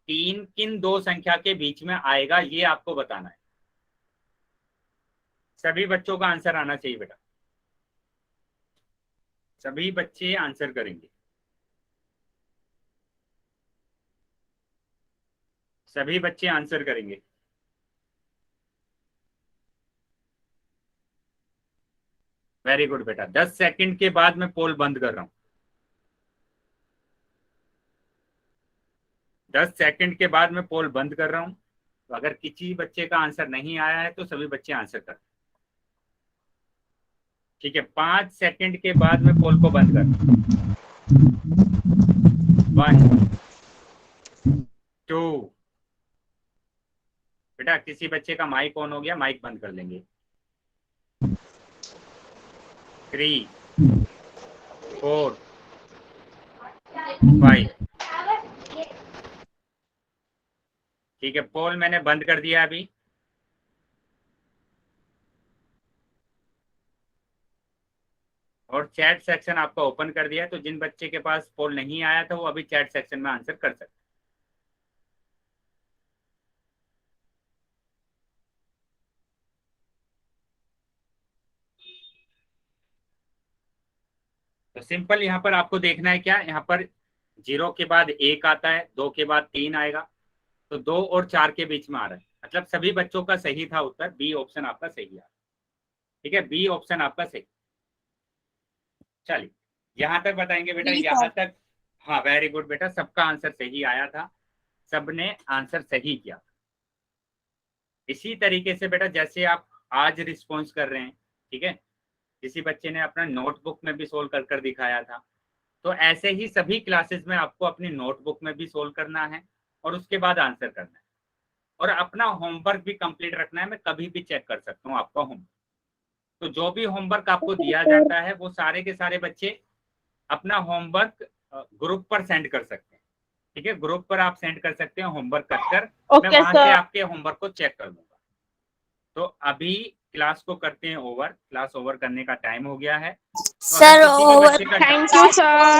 3 किन 2 संख्या के बीच में आएगा, ये आपको बताना है। सभी बच्चों का आंसर आना चाहिए बेटा, सभी बच्चे आंसर करेंगे, सभी बच्चे आंसर करेंगे। वेरी गुड बेटा, 10 सेकंड के बाद मैं पोल बंद कर रहा हूं। 10 सेकंड के बाद मैं पोल बंद कर रहा हूं, तो अगर किसी बच्चे का आंसर नहीं आया है तो सभी बच्चे आंसर कर। ठीक है, 5 सेकंड के बाद मैं पोल को बंद कर रहा हूं। 1 2। बेटा किसी बच्चे का माइक ऑन हो गया, माइक बंद कर लेंगे। 3 4 5। ठीक है, पोल मैंने बंद कर दिया अभी। और चैट सेक्शन आपका ओपन कर दिया है, तो जिन बच्चे के पास पोल नहीं आया था वो अभी चैट सेक्शन में आंसर कर सकते। तो सिंपल यहाँ पर आपको देखना है क्या, यहाँ पर 0 के बाद 1 आता है, 2 के बाद 3 आएगा, तो 2 और 4 के बीच में आ रहा है, मतलब सभी बच्चों का सही था उत्तर, बी ऑप्शन आपका सही है। ठीक है, बी ऑप्शन आपका सही। चलिए यहाँ तक बताएंगे बेटा, यहाँ तक। हाँ वेरी गुड बेटा, सबका आंसर सही आया था, सबने आंसर सही किया। इसी तरीके से बेटा जैसे आप आज रिस्पॉन्स कर रहे हैं, ठीक है, किसी बच्चे ने अपना नोटबुक में भी सोल्व कर कर दिखाया था, तो ऐसे ही सभी क्लासेस में आपको अपनी नोटबुक में भी सोल्व करना है और उसके बाद आंसर करना है, और अपना होमवर्क भी कंप्लीट रखना है। मैं कभी भी चेक कर सकता हूँ आपका होमवर्क, तो जो भी होमवर्क आपको दिया जाता है वो सारे के सारे बच्चे अपना होमवर्क ग्रुप पर सेंड कर सकते हैं। ठीक है, ग्रुप पर आप सेंड कर सकते हैं होमवर्क कर मैं वहां से आपके होमवर्क को चेक कर दूंगा। तो अभी क्लास को करते हैं ओवर, क्लास ओवर करने का टाइम हो गया है। तो sir over, thank you sir.